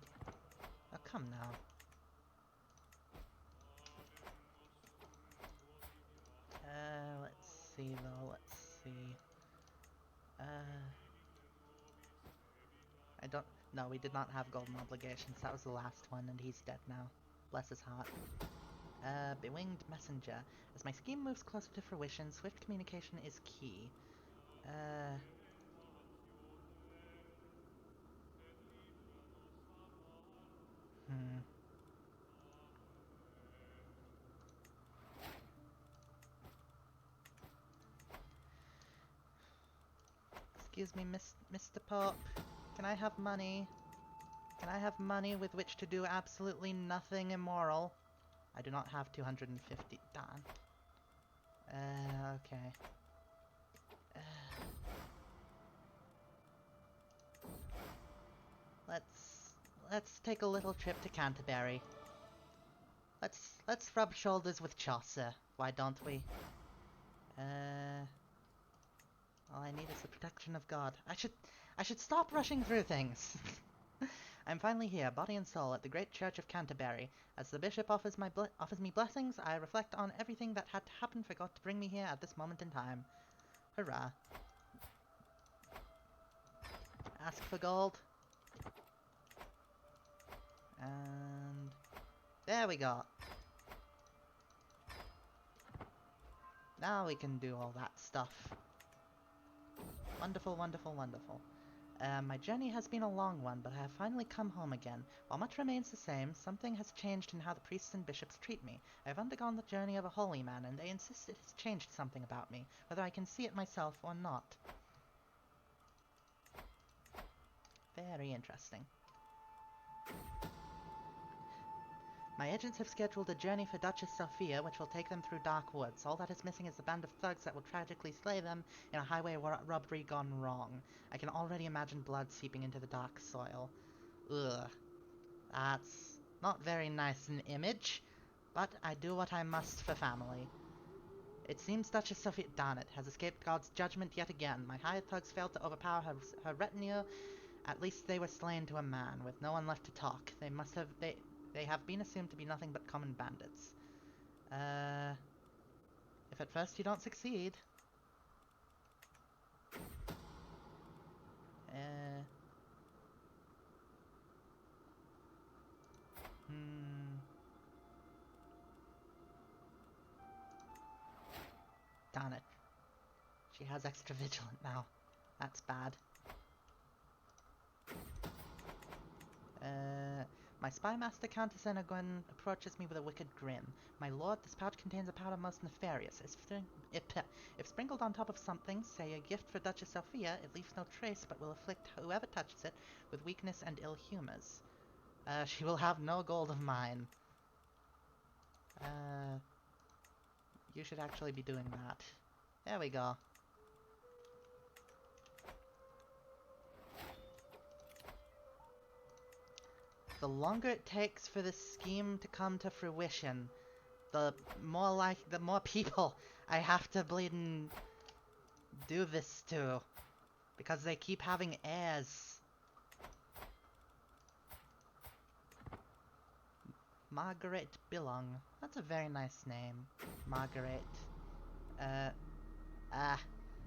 Oh, come now. Let's see, though. Let's see. I don't... No, we did not have golden obligations. That was the last one, and he's dead now. Bless his heart. Bewinged messenger. As my scheme moves closer to fruition, swift communication is key. Excuse me, Mr. Pope. Can I have money? Can I have money with which to do absolutely nothing immoral? I do not have 250. Darn. Okay. Let's take a little trip to Canterbury. Let's rub shoulders with Chaucer. Why don't we? All I need is the protection of God. I should stop rushing through things. I'm finally here, body and soul, at the great church of Canterbury. As the bishop offers me blessings, I reflect on everything that had to happen for God to bring me here at this moment in time. Hurrah. Ask for gold. And there we go. Now we can do all that stuff. Wonderful, wonderful, wonderful. My journey has been a long one, but I have finally come home again. While much remains the same, something has changed in how the priests and bishops treat me. I have undergone the journey of a holy man, and they insist it has changed something about me, whether I can see it myself or not. Very interesting. My agents have scheduled a journey for Duchess Sophia, which will take them through dark woods. All that is missing is the band of thugs that will tragically slay them in a highway robbery gone wrong. I can already imagine blood seeping into the dark soil. Ugh. That's not very nice an image, but I do what I must for family. It seems Duchess Sophia, darn it, has escaped God's judgment yet again. My hired thugs failed to overpower her retinue. At least they were slain to a man, with no one left to talk. They have been assumed to be nothing but common bandits. If at first you don't succeed... Darn it. She has extra vigilant now. That's bad. My spy master Countess Eneguen approaches me with a wicked grin. My lord, this pouch contains a powder most nefarious. If sprinkled on top of something, say a gift for Duchess Sophia, it leaves no trace but will afflict whoever touches it with weakness and ill humors. She will have no gold of mine. You should actually be doing that. There we go. The longer it takes for this scheme to come to fruition, the more people I have to bleedin' do this to. Because they keep having heirs. Margaret Billong. That's a very nice name. Margaret.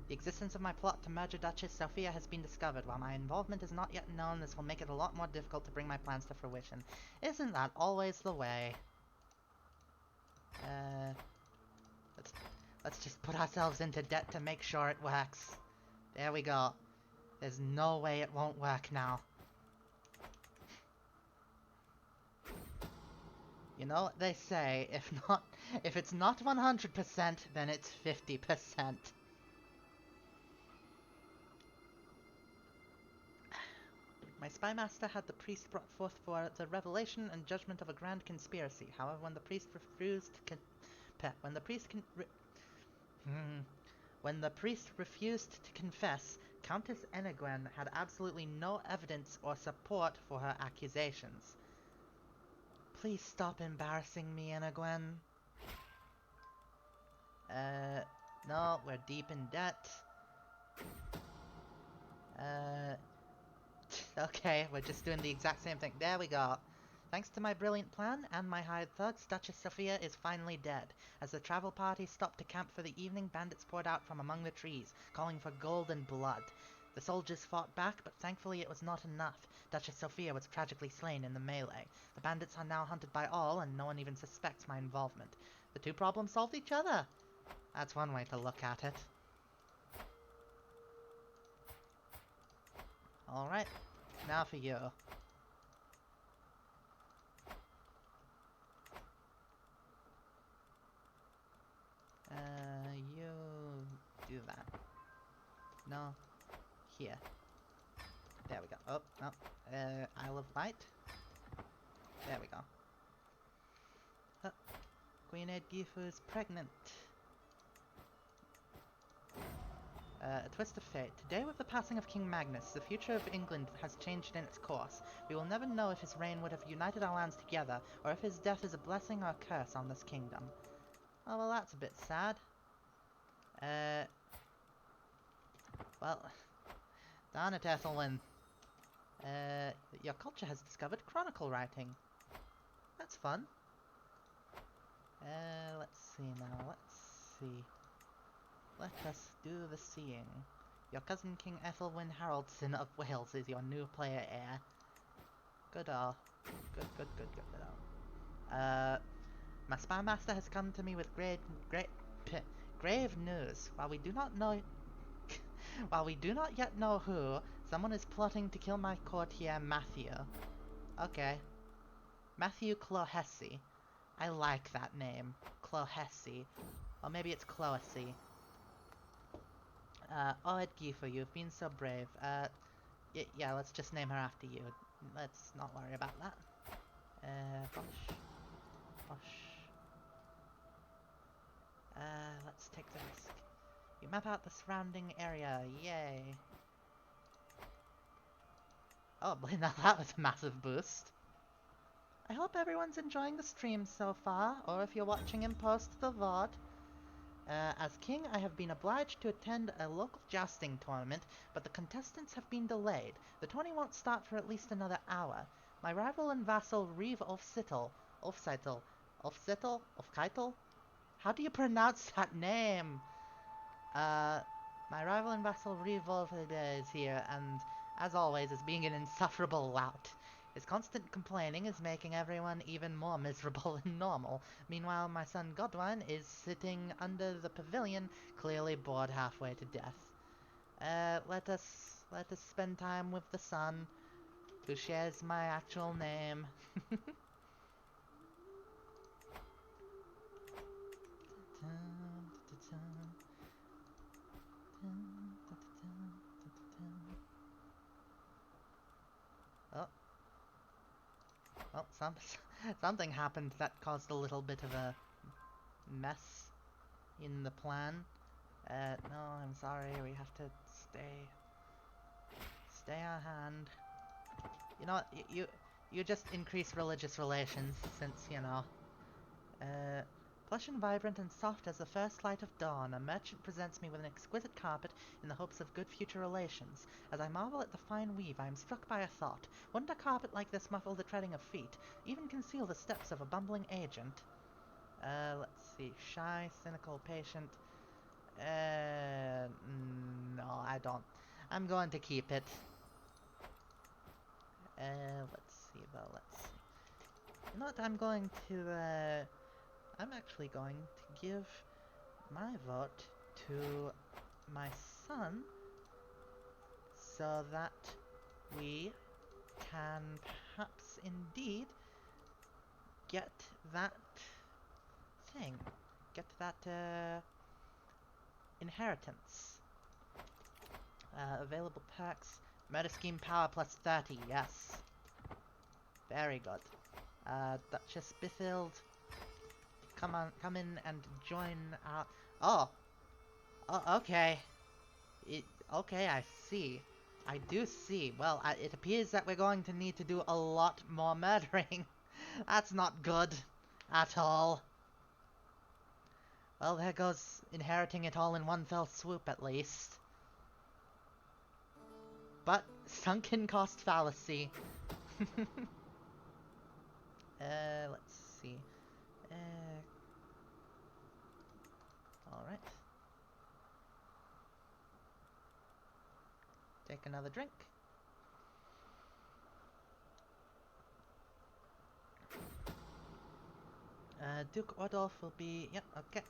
The existence of my plot to murder Duchess Sophia has been discovered. While my involvement is not yet known, this will make it a lot more difficult to bring my plans to fruition. Isn't that always the way? Let's just put ourselves into debt to make sure it works. There we go. There's no way it won't work now. You know what they say, if it's not 100%, then it's 50%. My spy master had the priest brought forth for the revelation and judgment of a grand conspiracy. However, when the priest refused to confess, Countess Eneguen had absolutely no evidence or support for her accusations. Please stop embarrassing me, Eneguen. No, we're deep in debt. Okay, we're just doing the exact same thing. There we go. Thanks to my brilliant plan and my hired thugs, Duchess Sophia is finally dead. As the travel party stopped to camp for the evening, bandits poured out from among the trees, calling for gold and blood. The soldiers fought back, but thankfully it was not enough. Duchess Sophia was tragically slain in the melee. The bandits are now hunted by all, and no one even suspects my involvement. The two problems solved each other. That's one way to look at it. Alright, now for you. You do that. No, here. There we go. Oh, no. Isle of Wight. There we go. Queen Edgifu is pregnant. A twist of fate. Today, with the passing of King Magnus, the future of England has changed in its course. We will never know if his reign would have united our lands together, or if his death is a blessing or a curse on this kingdom. Oh, well, that's a bit sad. Well, darn it, Ethelwyn. Your culture has discovered chronicle writing. That's fun. Let's see now, let's see. Let us do the seeing. Your cousin King Ethelwyn Haroldson of Wales is your new player heir. Good-all. Good. My spy master has come to me with grave news. While we do not yet know who, someone is plotting to kill my courtier Matthew. Okay. Matthew Clohessy. I like that name. Clohessy. Or maybe it's Cloessy. Edgifu, you've been so brave. Yeah, let's just name her after you. Let's not worry about that. Hush. Let's take the risk. You map out the surrounding area, yay. Oh, boy, now that was a massive boost. I hope everyone's enjoying the stream so far, or if you're watching in post the VOD. As king, I have been obliged to attend a local jousting tournament, but the contestants have been delayed. The tourney won't start for at least another hour. My rival and vassal Reeve Ofsitel? How do you pronounce that name? My rival and vassal Reeve is here, and as always is being an insufferable lout. His constant complaining is making everyone even more miserable than normal. Meanwhile, my son Godwin is sitting under the pavilion, clearly bored halfway to death. Let us spend time with the son, who shares my actual name. Oh, something happened that caused a little bit of a mess in the plan. No, I'm sorry, we have to stay on hand. You know what, you just increase religious relations, since, you know. Plush and vibrant and soft as the first light of dawn, a merchant presents me with an exquisite carpet in the hopes of good future relations. As I marvel at the fine weave, I am struck by a thought. Wouldn't a carpet like this muffle the treading of feet, even conceal the steps of a bumbling agent? Let's see. Shy, cynical, patient. No, I don't. I'm going to keep it. Let's see, though, let's see. You know what, I'm actually going to give my vote to my son so that we can perhaps indeed get that thing, get that inheritance. Available perks, murder scheme power plus 30, yes. Very good. Duchess Bithild, come in and join our... Oh, okay. Okay, I see. I do see. Well, it appears that we're going to need to do a lot more murdering. That's not good at all. Well, there goes inheriting it all in one fell swoop, at least. But, sunken cost fallacy. Let's see. Alright. Take another drink. Duke Ordolf will be... Yep, okay.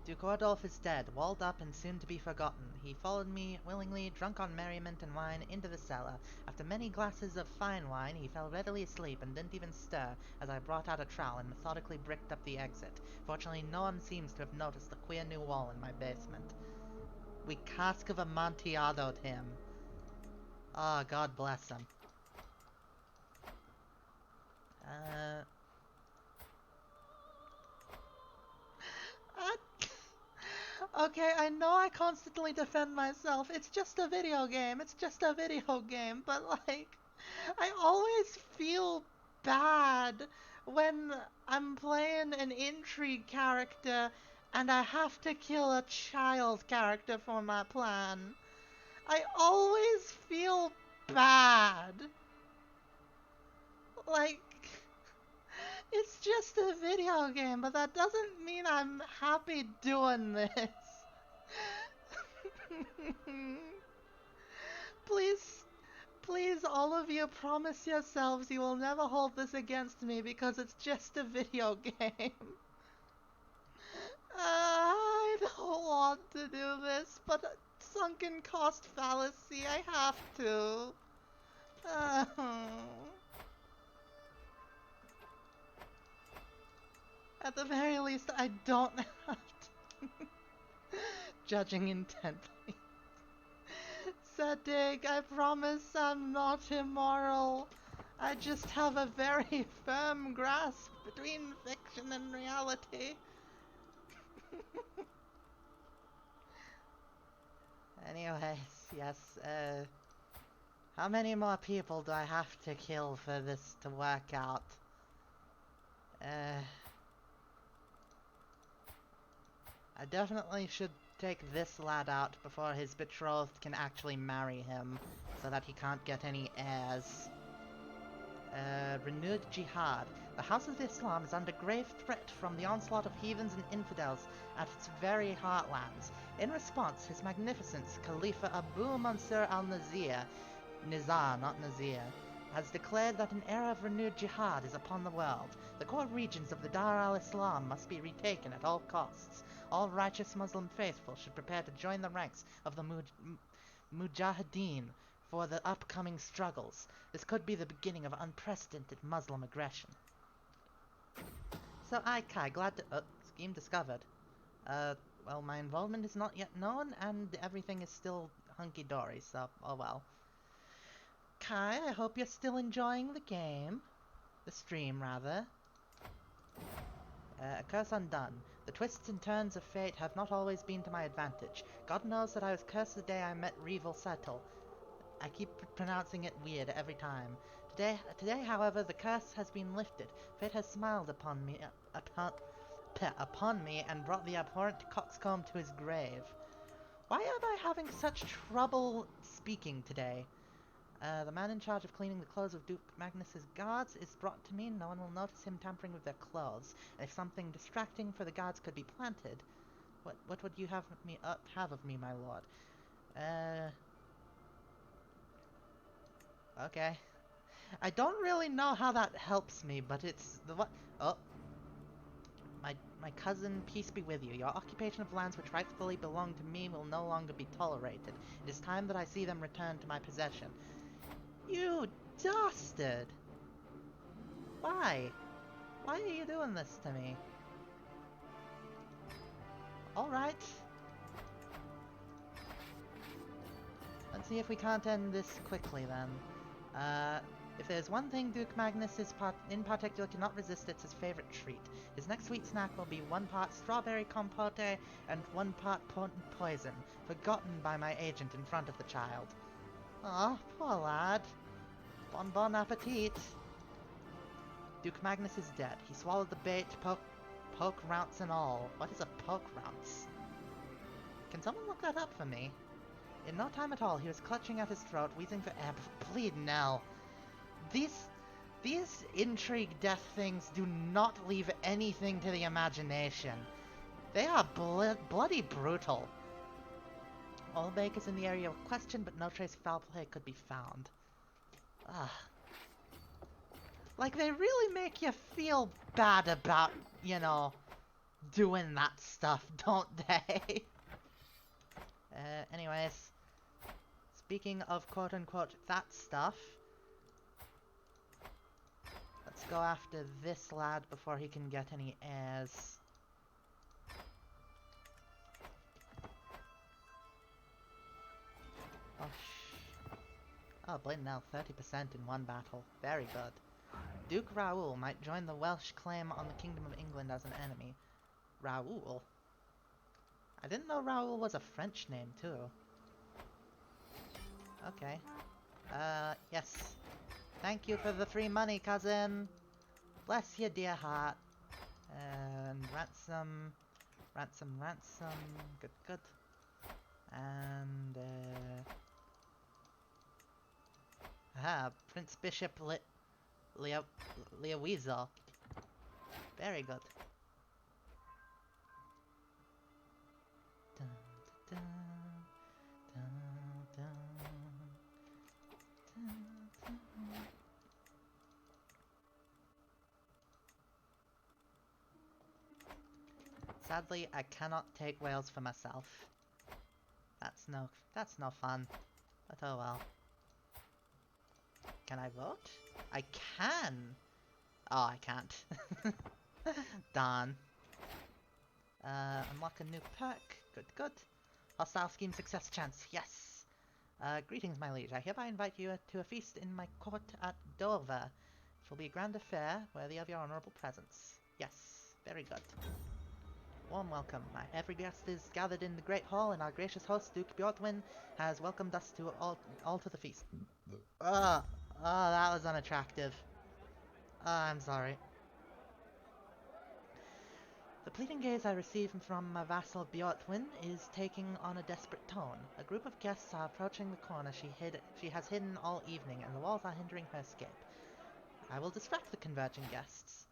Duke Ordolf is dead, walled up and soon to be forgotten. He followed me willingly, drunk on merriment and wine, into the cellar. After many glasses of fine wine, he fell readily asleep and didn't even stir as I brought out a trowel and methodically bricked up the exit. Fortunately, no one seems to have noticed the queer new wall in my basement. We cask of Amontillado him. Oh, God bless him. Okay, I know I constantly defend myself. It's just a video game. It's just a video game. But, like, I always feel bad when I'm playing an intrigue character and I have to kill a child character for my plan. I always feel bad. Like, it's just a video game, but that doesn't mean I'm happy doing this. Please, please, all of you, promise yourselves you will never hold this against me because it's just a video game. I don't want to do this, but sunken cost fallacy, I have to. At the very least, I don't have to. Judging intently. Zadig, I promise I'm not immoral. I just have a very firm grasp between fiction and reality. Anyways, yes, how many more people do I have to kill for this to work out? I definitely should take this lad out before his betrothed can actually marry him, so that he can't get any heirs. Renewed Jihad. The House of Islam is under grave threat from the onslaught of heathens and infidels at its very heartlands. In response, His Magnificence, Khalifa Abu Mansur Nizar, not Nazir, has declared that an era of renewed jihad is upon the world. The core regions of the Dar al-Islam must be retaken at all costs. All righteous Muslim faithful should prepare to join the ranks of the Mujahideen for the upcoming struggles. This could be the beginning of unprecedented Muslim aggression. So Kai, glad to... scheme discovered. Well, my involvement is not yet known, and everything is still hunky-dory, so, oh well. Kai, I hope you're still enjoying the game. The stream, rather. A curse undone. The twists and turns of fate have not always been to my advantage. God knows that I was cursed the day I met Revel Settle. I keep pronouncing it weird every time. Today, however, the curse has been lifted. Fate has smiled upon me, and brought the abhorrent coxcomb to his grave. Why am I having such trouble speaking today? The man in charge of cleaning the clothes of Duke Magnus's guards is brought to me. No one will notice him tampering with their clothes. If something distracting for the guards could be planted, what would you have of me, my lord? Okay. I don't really know how that helps me, but it's the what? Oh. My cousin, peace be with you. Your occupation of lands which rightfully belong to me will no longer be tolerated. It is time that I see them returned to my possession. You dastard! Why? Why are you doing this to me? Alright. Let's see if we can't end this quickly then. If there's one thing Duke Magnus in particular cannot resist, it's his favorite treat. His next sweet snack will be 1 part strawberry compote and 1 part potent poison, forgotten by my agent in front of the child. Aw, poor lad. Bon appetit. Duke Magnus is dead. He swallowed the bait, poke rounce and all. What is a poke rounce? Can someone look that up for me? In no time at all, he was clutching at his throat, wheezing for air. Bleed now. These intrigue death things do not leave anything to the imagination. They are bloody brutal. Olbeck is in the area of question, but no trace of foul play could be found. Ugh. Like, they really make you feel bad about, you know, doing that stuff, don't they? Anyways. Speaking of quote-unquote that stuff, let's go after this lad before he can get any heirs. Oh, blame now, 30% in one battle. Very good. Duke Raoul might join the Welsh claim on the Kingdom of England as an enemy. Raoul? I didn't know Raoul was a French name, too. Okay. Yes. Thank you for the free money, cousin! Bless your dear heart. And ransom. Good, good. And, Prince Bishop Leo Weasel. Very good. Dun, dun, dun, dun, dun, dun. Sadly, I cannot take Wales for myself. That's no fun. But oh well. Can I vote? I can! Oh, I can't. Darn. Unlock a new perk. Good, good. Hostile scheme success chance. Yes! Greetings, my liege. I hereby invite you to a feast in my court at Dover. It will be a grand affair, worthy of your honourable presence. Yes, very good. Warm welcome. Every guest is gathered in the great hall, and our gracious host, Duke Bjortwin, has welcomed us to all to the feast. Oh, that was unattractive. I'm sorry. The pleading gaze I receive from my vassal Bjortwin is taking on a desperate tone. A group of guests are approaching the corner she has hidden all evening, and the walls are hindering her escape. I will distract the converging guests.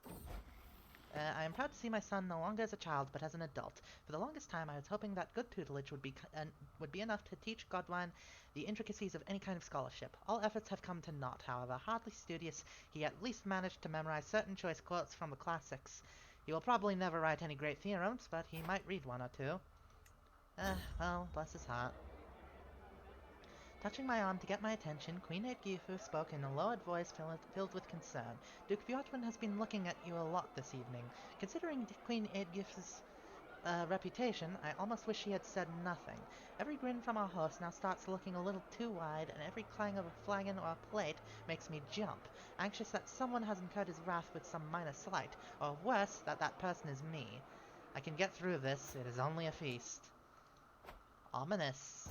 I am proud to see my son no longer as a child, but as an adult. For the longest time, I was hoping that good tutelage would be enough to teach Godwine the intricacies of any kind of scholarship. All efforts have come to naught, however. Hardly studious, he at least managed to memorize certain choice quotes from the classics. He will probably never write any great theorems, but he might read one or two. Well, bless his heart. Touching my arm to get my attention, Queen Eadgifu spoke in a lowered voice filled with concern. Duke Bjortwin has been looking at you a lot this evening. Considering Queen Eadgifu's reputation, I almost wish she had said nothing. Every grin from our host now starts looking a little too wide, and every clang of a flagon or a plate makes me jump, anxious that someone has incurred his wrath with some minor slight, or worse, that that person is me. I can get through this, it is only a feast. Ominous.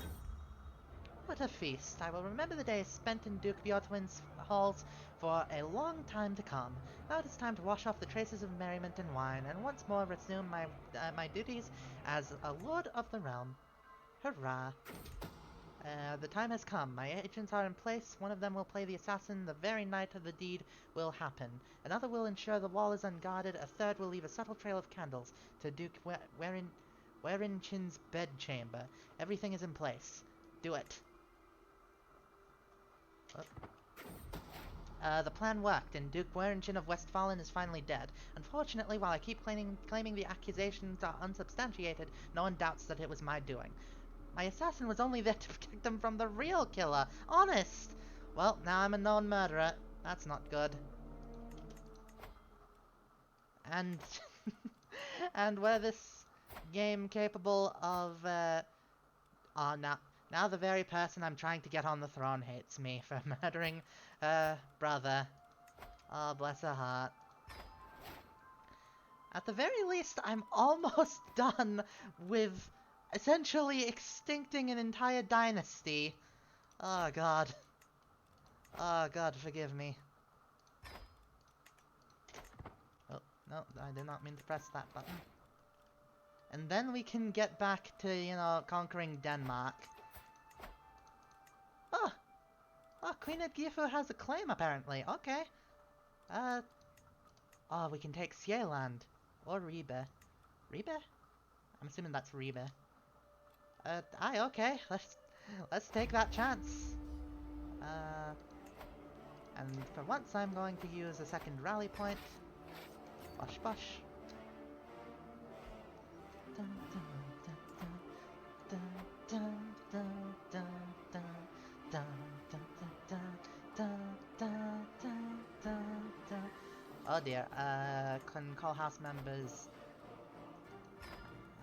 What a feast! I will remember the days spent in Duke Bjortwin's halls for a long time to come. Now it is time to wash off the traces of merriment and wine, and once more resume my duties as a lord of the realm. Hurrah! The time has come. My agents are in place. One of them will play the assassin the very night of the deed will happen. Another will ensure the wall is unguarded. A third will leave a subtle trail of candles to Duke Werinchin's bedchamber. Everything is in place. Do it. The plan worked, and Duke Werinchin of Westphalen is finally dead. Unfortunately, while I keep claiming the accusations are unsubstantiated, no one doubts that it was my doing. My assassin was only there to protect them from the real killer. Honest! Well, now I'm a known murderer. That's not good. And... and were this game capable of, oh, now the very person I'm trying to get on the throne hates me for murdering her brother. Oh, bless her heart. At the very least, I'm almost done with essentially extincting an entire dynasty. Oh, God. Oh, God, forgive me. Oh, no, I did not mean to press that button. And then we can get back to, you know, conquering Denmark. Oh! Oh, Queen Eadgifu has a claim, apparently. Okay. Oh, we can take Sieland. Or Ribe. Ribe? I'm assuming that's Ribe. Aye, okay. Let's take that chance. And for once I'm going to use a second rally point. Bosh bosh. Dun, dun, dun, dun, dun, dun, dun, dun, dun, dun, dun, dun, dun, dun, dun. Oh dear, can call house members.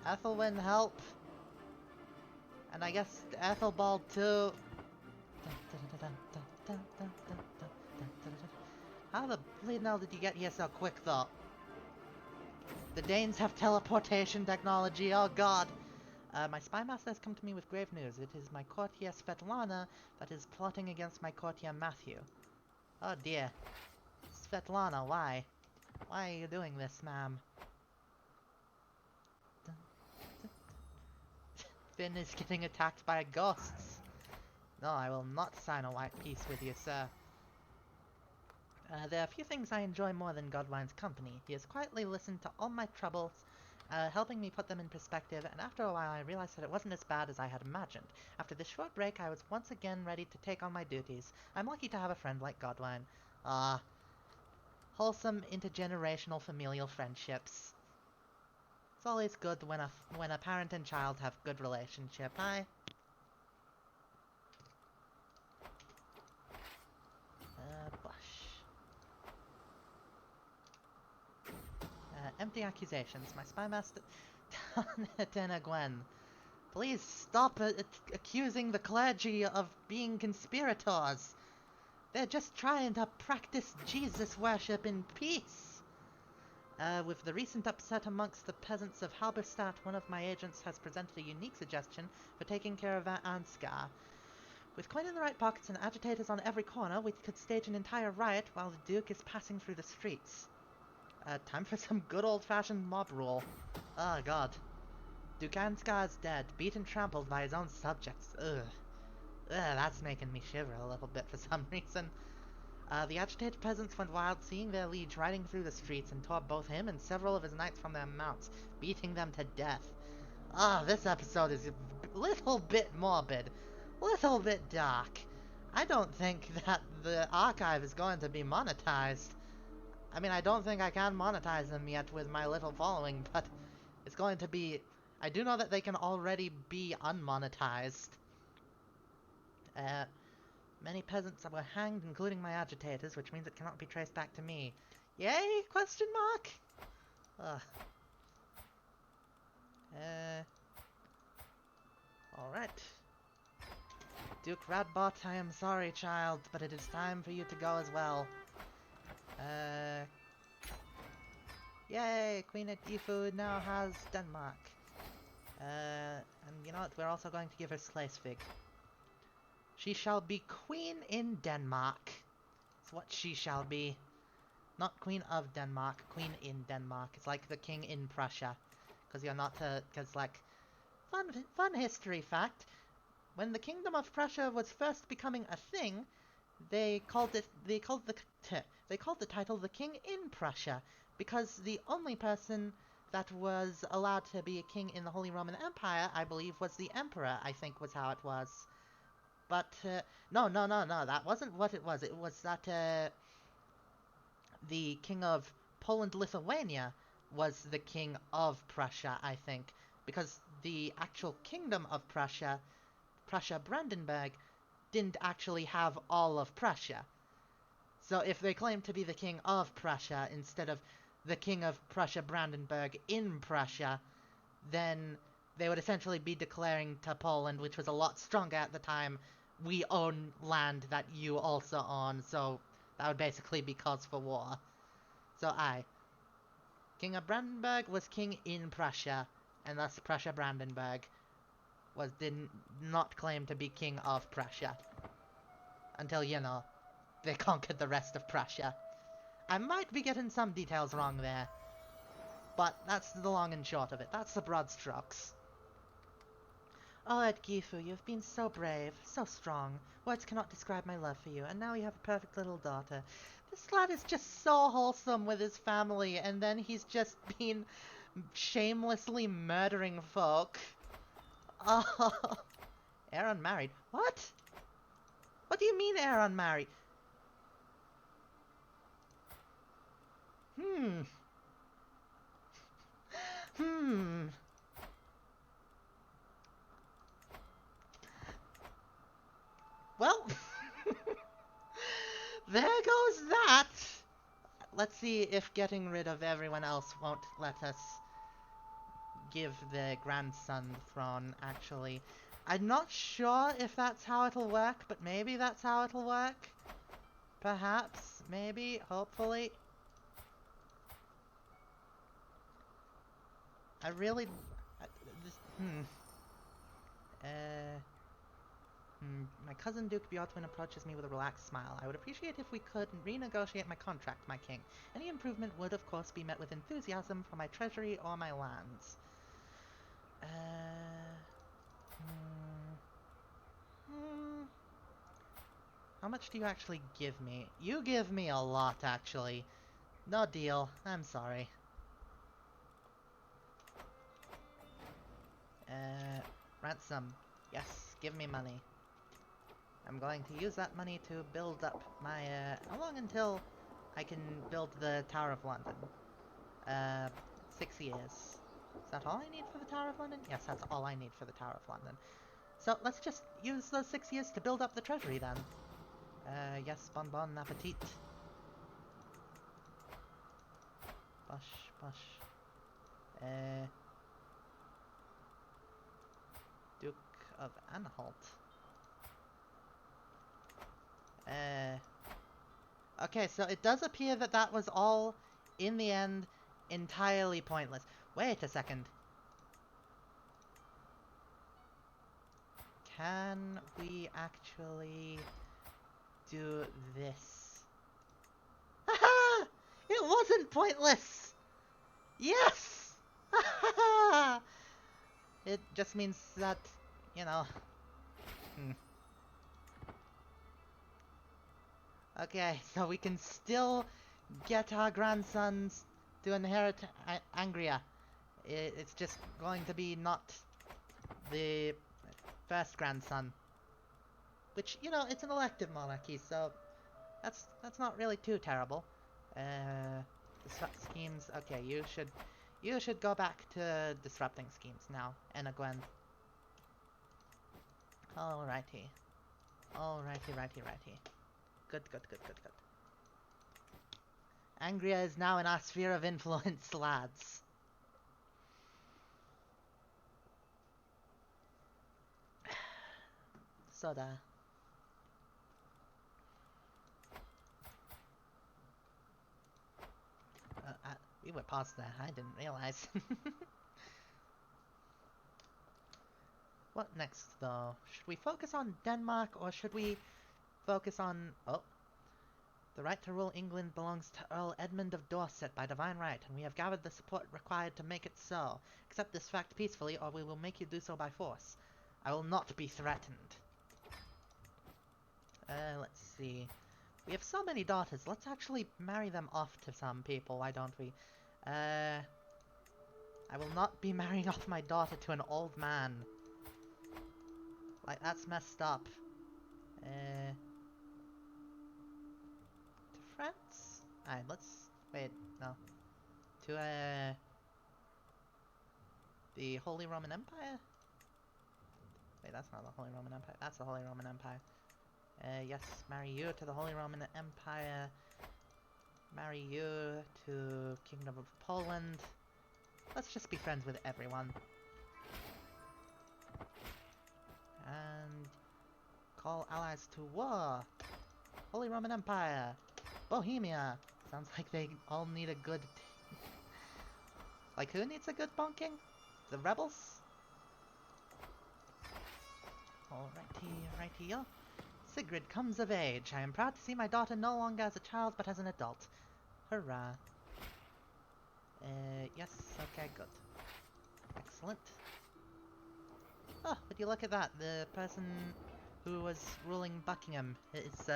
Ethelwyn, help! And I guess Ethelbald too. Dun, dun, dun, dun, How the bleeding hell did you get here so quick, though? The Danes have teleportation technology, oh god! My spy master has come to me with grave news. It is my courtier Svetlana that is plotting against my courtier Matthew. Oh dear. Svetlana, why? Why are you doing this, ma'am? Finn is getting attacked by ghosts. No, I will not sign a white peace with you, sir. There are few things I enjoy more than Godwine's company. He has quietly listened to all my troubles, helping me put them in perspective, and after a while I realized that it wasn't as bad as I had imagined. After this short break, I was once again ready to take on my duties. I'm lucky to have a friend like Godwine. Wholesome intergenerational familial friendships. It's always good when a parent and child have good relationship, aye? Bush. Empty accusations. My spy master... Tena Gwen. Please stop accusing the clergy of being conspirators. They're just trying to practice Jesus worship in peace. With the recent upset amongst the peasants of Halberstadt, one of my agents has presented a unique suggestion for taking care of Ansgar. With coin in the right pockets and agitators on every corner, we could stage an entire riot while the Duke is passing through the streets. Time for some good old-fashioned mob rule. Oh god. Duke Ansgar is dead, beaten and trampled by his own subjects. Ugh. That's making me shiver a little bit for some reason. The agitated peasants went wild, seeing their liege riding through the streets, and tore both him and several of his knights from their mounts, beating them to death. This episode is a little bit morbid, little bit dark. I don't think that the archive is going to be monetized. I mean, I don't think I can monetize them yet with my little following, but it's going to be... I do know that they can already be unmonetized. Many peasants were hanged, including my agitators, which means it cannot be traced back to me. Yay? Question mark? Ugh. Alright. Duke Radbot, I am sorry, child, but it is time for you to go as well. Yay! Queen Edifu now has Denmark. And you know what? We're also going to give her Slesvig. She shall be Queen in Denmark. It's what she shall be. Not Queen of Denmark, Queen in Denmark. It's like the King in Prussia. Because you're not because like... Fun history fact. When the Kingdom of Prussia was first becoming a thing, they called the title the King in Prussia. Because the only person that was allowed to be a king in the Holy Roman Empire, I believe, was the Emperor, I think was how it was. But, no, that wasn't what it was. It was that, the King of Poland-Lithuania was the King of Prussia, I think. Because the actual Kingdom of Prussia, Prussia-Brandenburg, didn't actually have all of Prussia. So if they claimed to be the King of Prussia instead of the King of Prussia-Brandenburg in Prussia, then they would essentially be declaring to Poland, which was a lot stronger at the time, we own land that you also own, so that would basically be cause for war. So King of Brandenburg was king in Prussia, and thus Prussia-Brandenburg did not claim to be king of Prussia. Until, you know, they conquered the rest of Prussia. I might be getting some details wrong there, but that's the long and short of it. That's the broad strokes. Oh, Ed Gifu, you've been so brave, so strong. Words cannot describe my love for you, and now you have a perfect little daughter. This lad is just so wholesome with his family, and then he's just been shamelessly murdering folk. Oh, heir unmarried. What? What do you mean heir unmarried? Well, there goes that. Let's see if getting rid of everyone else won't let us give the grandson the throne, actually. I'm not sure if that's how it'll work, but maybe that's how it'll work. Perhaps, maybe, hopefully. I really... this, My cousin Duke Bjotwin approaches me with a relaxed smile. I would appreciate if we could renegotiate my contract, my king. Any improvement would, of course, be met with enthusiasm for my treasury or my lands. How much do you actually give me? You give me a lot, actually. No deal. I'm sorry. Ransom. Yes, give me money. I'm going to use that money to build up my, how long until I can build the Tower of London? 6 years. Is that all I need for the Tower of London? Yes, that's all I need for the Tower of London. So let's just use those 6 years to build up the treasury then. Yes, bon appetit. Bosh. Duke of Anhalt. Okay, so it does appear that that was all, in the end, entirely pointless. Wait a second. Can we actually do this? Haha! It wasn't pointless! Yes! Haha! It just means that, you know... Okay, so we can still get our grandsons to inherit Angria. It's just going to be not the first grandson. Which, you know, it's an elective monarchy, so that's not really too terrible. Disrupt schemes. Okay, you should go back to disrupting schemes now, Enna Gwen. Alrighty. Righty. Good. Angria is now in our sphere of influence, lads. Soda. We were past there. I didn't realize. What next, though? Should we focus on Denmark, or should we focus on... Oh. The right to rule England belongs to Earl Edmund of Dorset by divine right, and we have gathered the support required to make it so. Accept this fact peacefully, or we will make you do so by force. I will not be threatened. Let's see. We have so many daughters. Let's actually marry them off to some people, why don't we? I will not be marrying off my daughter to an old man. Like, that's messed up. To France? Alright, let's... Wait, no. To, the Holy Roman Empire? Wait, that's not the Holy Roman Empire. That's the Holy Roman Empire. Yes, marry you to the Holy Roman Empire. Marry you to Kingdom of Poland. Let's just be friends with everyone. And call allies to war. Holy Roman Empire. Bohemia. Sounds like they all need a good... Like, who needs a good bonking? The rebels? Righty-o. Sigrid comes of age. I am proud to see my daughter no longer as a child, but as an adult. Hurrah. Yes, okay, good. Excellent. Oh, would you look at that? The person who was ruling Buckingham is,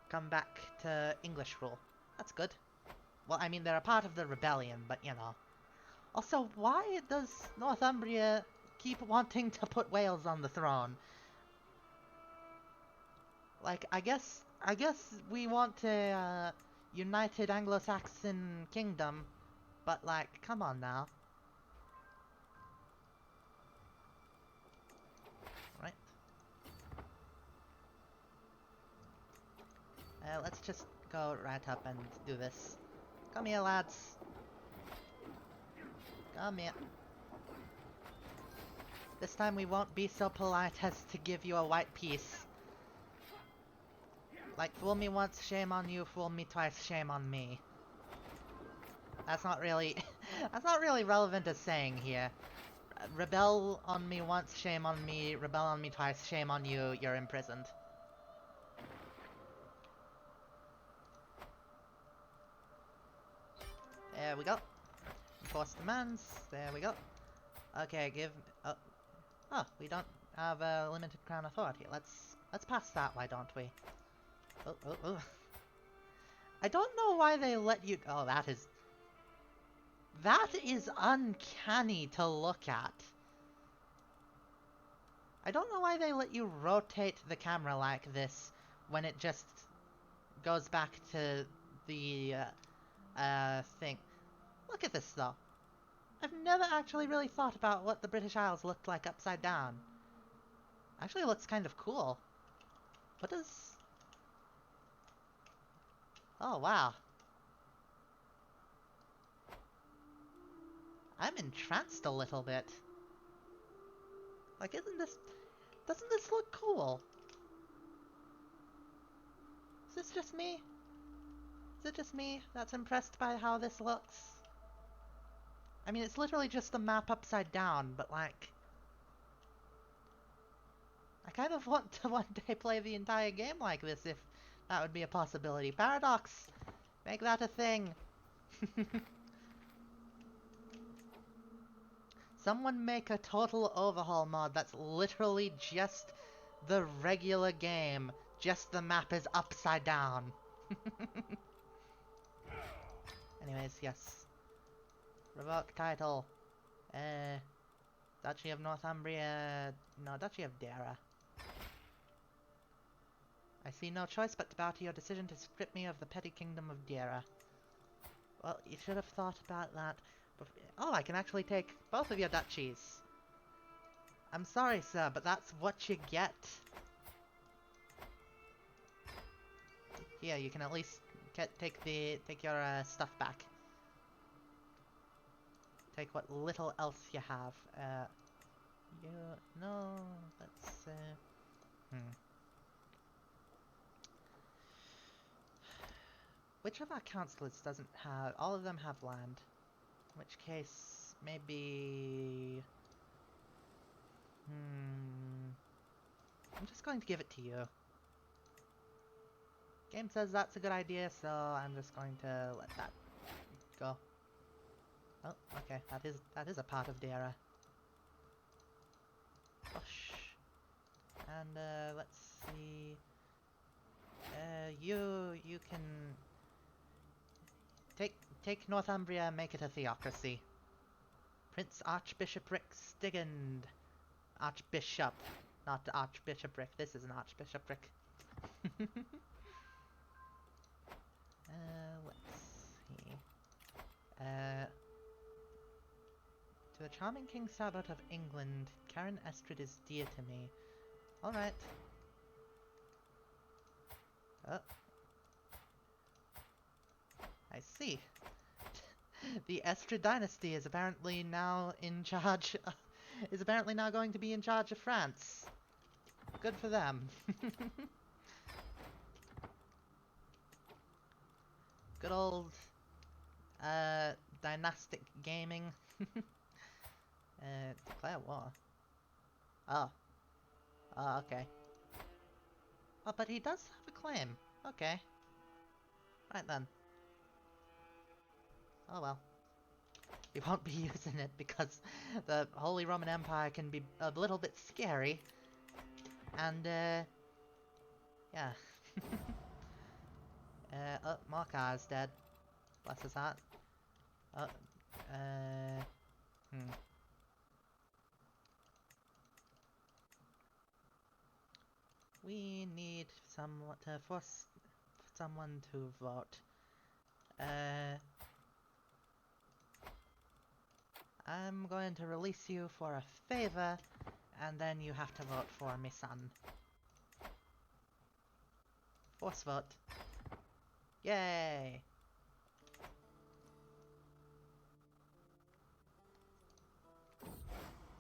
come back to English rule. That's good. Well, I mean, they're a part of the rebellion, but you know. Also, why does Northumbria keep wanting to put Wales on the throne? Like, I guess we want a, united Anglo-Saxon kingdom, but like, come on now. Right. Let's just go right up and do this. Come here, lads. Come here. This time we won't be so polite as to give you a white piece. Like, fool me once, shame on you, fool me twice, shame on me. That's not really... that's not really relevant as saying here. Rebel on me once, shame on me. Rebel on me twice, shame on you, you're imprisoned. There we go. Enforce demands. There we go. Okay, give... Oh, we don't have a limited crown authority. Let's pass that, why don't we? Oh. I don't know why they let you... Oh, that is... That is uncanny to look at. I don't know why they let you rotate the camera like this when it just goes back to the thing. Look at this, though. I've never actually really thought about what the British Isles looked like upside down. Actually looks kind of cool. What does... Oh, wow. I'm entranced a little bit. Like, isn't this... Doesn't this look cool? Is this just me? Is it just me that's impressed by how this looks? I mean, it's literally just the map upside down, but like... I kind of want to one day play the entire game like this, if that would be a possibility. Paradox! Make that a thing! Someone make a total overhaul mod that's literally just the regular game, just the map is upside down. Anyways, yes. Revoke title. Duchy of Northumbria... No, Duchy of Dara. I see no choice but to bow to your decision to strip me of the petty kingdom of Dara. Well, you should have thought about that. Oh, I can actually take both of your duchies. I'm sorry, sir, but that's what you get. Here, you can at least take your stuff back. Take what little else you have. No, that's Which of our councillors doesn't have... All of them have land. In which case, maybe... I'm just going to give it to you. Game says that's a good idea, so I'm just going to let that go. Oh, okay, that is a part of Dara. Push. And let's see. You can take Northumbria and make it a theocracy. Prince Archbishopric Stigand. Archbishop, not Archbishopric. This is an Archbishopric. Let's see. To the charming King Sabot of England, Karen Estrid is dear to me. Alright. Oh. I see. The Estrid dynasty is apparently now in charge... is apparently now going to be in charge of France. Good for them. Good old... Dynastic gaming. Declare war. Oh. Oh, okay. Oh, but he does have a claim. Okay. Right then. Oh well. He won't be using it because the Holy Roman Empire can be a little bit scary. And, yeah. Oh, Markar's dead. Bless his heart. Oh, We need someone to force someone to vote. I'm going to release you for a favor, and then you have to vote for me, son. Force vote. Yay!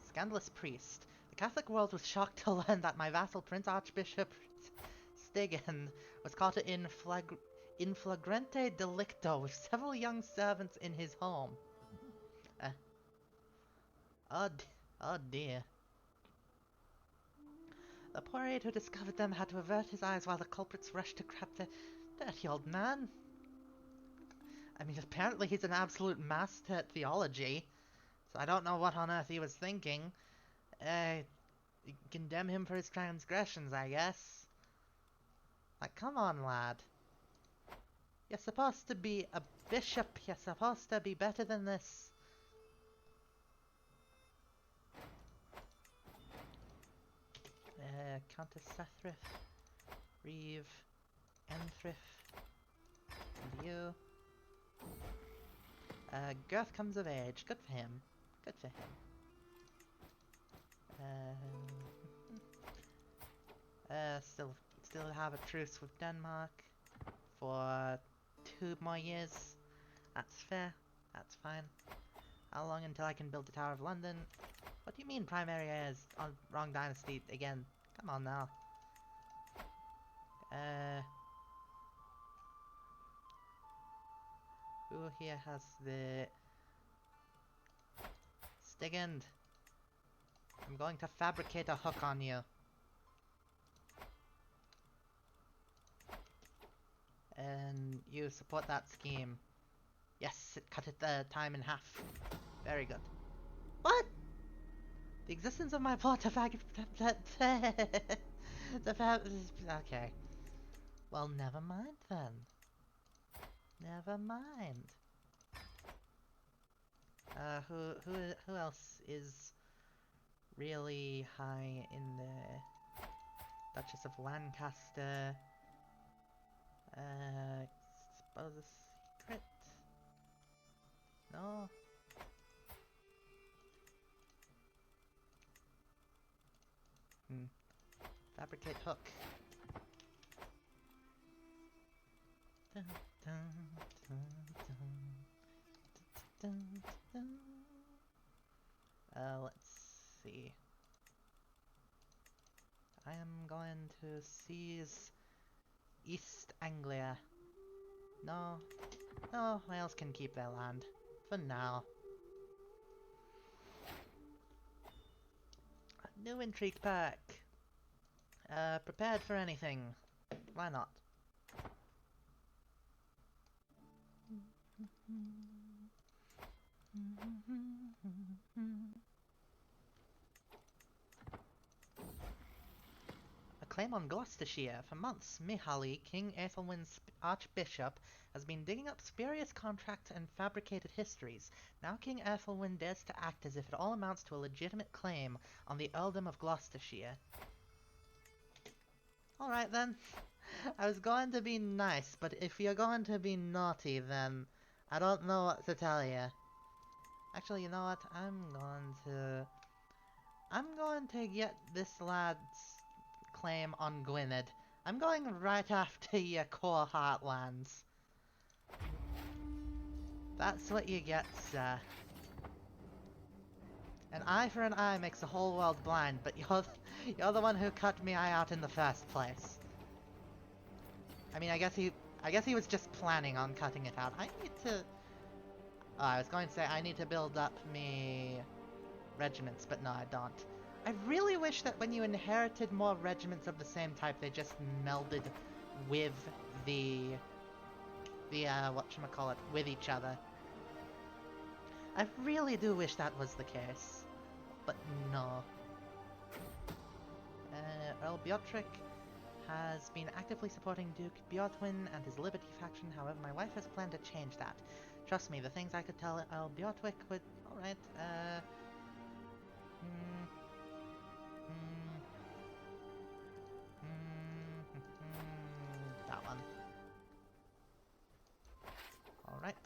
Scandalous priest. The Catholic world was shocked to learn that my vassal Prince Archbishop Stigand was caught in flagrante delicto with several young servants in his home. Oh, oh dear. The poor aide who discovered them had to avert his eyes while the culprits rushed to grab the dirty old man. I mean, apparently he's an absolute master at theology, so I don't know what on earth he was thinking. Condemn him for his transgressions, I guess. Like, come on, lad. You're supposed to be a bishop. You're supposed to be better than this. Countess Sethrith, Reeve, Enthrith, and you. Girth comes of age. Good for him. Good for him. Still have a truce with Denmark for 2 more years. That's fair. That's fine. How long until I can build the Tower of London? What do you mean primary heirs on wrong dynasty again? Come on now. Who here has the Stigand? I'm going to fabricate a hook on you. And you support that scheme. Yes, it cut it the time in half. Very good. What? The existence of my plot of okay. Well, never mind then. Never mind. Who else is really high in the Duchess of Lancaster? Suppose a secret? No? Fabricate hook. Dun, dun, dun, dun, dun, dun, dun. Let's see. I am going to seize East Anglia. No. No, Wales can keep their land. For now. New intrigue pack. Prepared for anything. Why not? A claim on Gloucestershire. For months, Mihaly, King Aethelwyn's archbishop, has been digging up spurious contracts and fabricated histories. Now King Aethelwyn dares to act as if it all amounts to a legitimate claim on the earldom of Gloucestershire. Alright then. I was going to be nice, but if you're going to be naughty, then I don't know what to tell you. Actually, you know what? I'm going to get this lad's claim on Gwynedd. I'm going right after your core heartlands. That's what you get, sir. An eye for an eye makes the whole world blind, but you're the one who cut me eye out in the first place. I mean, I guess he was just planning on cutting it out. I need to... Oh, I was going to say I need to build up me regiments, but no, I don't. I really wish that when you inherited more regiments of the same type, they just melded with whatchamacallit, with each other. I really do wish that was the case. But no. Earl Beotric has been actively supporting Duke Beorhtwin and his Liberty faction, however my wife has planned to change that. Trust me, the things I could tell Earl Beorhtwick would... Alright, that one. Alright.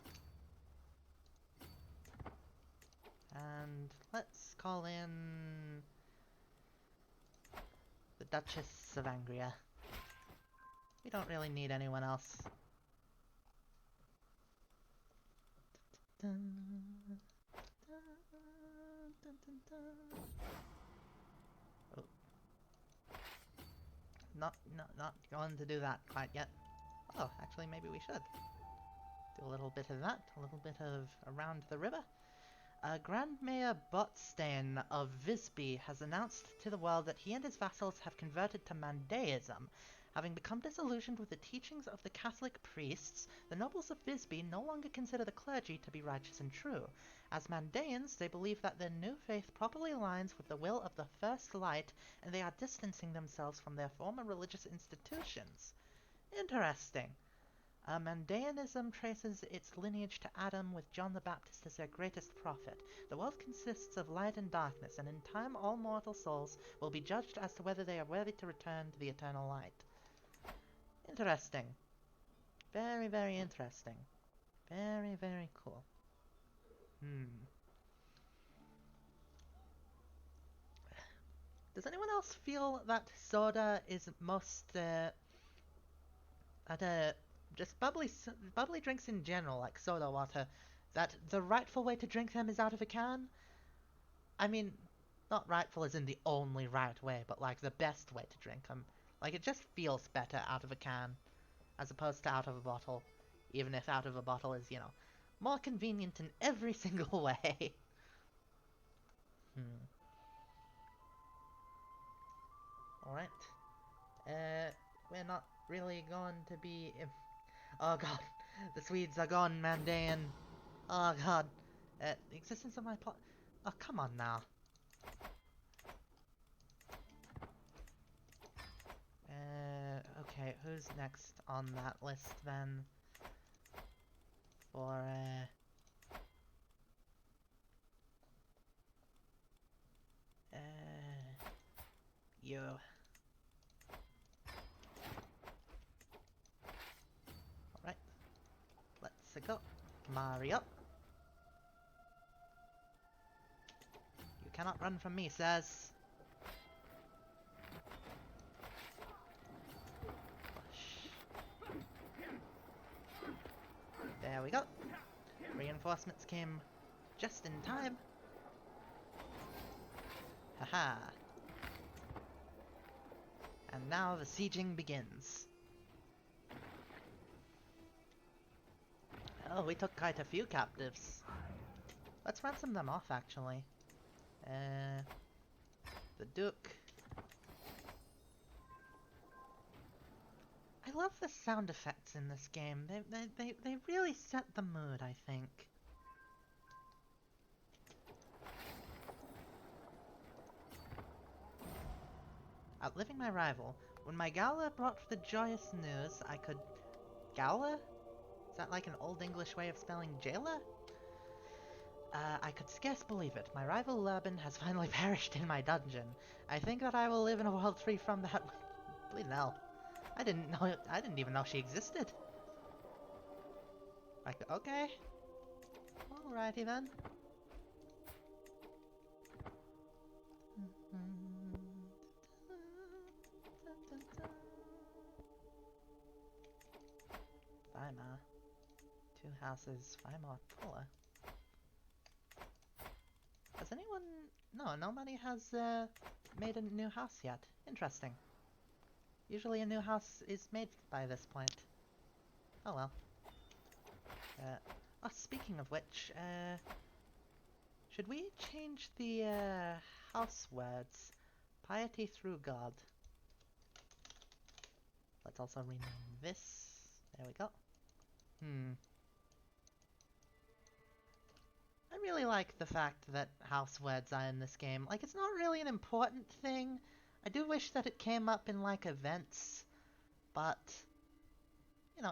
And let's call in the Duchess of Angria. We don't really need anyone else. Oh. not going to do that quite yet. Oh, actually, maybe we should. Do a little bit of that, a little bit of around the river. Grand Mayor Botstein of Visby has announced to the world that he and his vassals have converted to Mandaeism. Having become disillusioned with the teachings of the Catholic priests, the nobles of Visby no longer consider the clergy to be righteous and true. As Mandaeans, they believe that their new faith properly aligns with the will of the First Light, and they are distancing themselves from their former religious institutions. Interesting. Mandaeanism traces its lineage to Adam, with John the Baptist as their greatest prophet. The world consists of light and darkness, and in time all mortal souls will be judged as to whether they are worthy to return to the eternal light. Interesting. Very, very interesting. Very, very cool. Does anyone else feel that soda is most, just bubbly drinks in general, like soda water, that the rightful way to drink them is out of a can? I mean, not rightful as in the only right way, but like the best way to drink them. Like, it just feels better out of a can, as opposed to out of a bottle, even if out of a bottle is, more convenient in every single way. Alright. We're not really going to be... Oh god, the Swedes are gone, Mandaean. Oh god. The existence of my plot... Oh, come on now. Okay, who's next on that list then? For, you. Alright. Let's go. Mario. You cannot run from me, sirs. There we go. Reinforcements came just in time. Haha. And now the sieging begins. Oh, we took quite a few captives. Let's ransom them off, actually. The Duke. I love the sound effects in this game. They really set the mood, I think. Outliving my rival. When my Gala brought the joyous news, I could... Gala? Is that like an Old English way of spelling jailer? I could scarce believe it. My rival Lurban has finally perished in my dungeon. I think that I will live in a world free from that... Bleeding hell. I didn't even know she existed. Like, okay. Alrighty then. Weimar. 2 houses, Weimar, Pula. Has anyone... No, nobody has made a new house yet. Interesting. Usually a new house is made by this point. Oh well. Speaking of which, should we change the house words? Piety through God. Let's also rename this. There we go. I really like the fact that house words are in this game. Like, it's not really an important thing. I do wish that it came up in, like, events, but,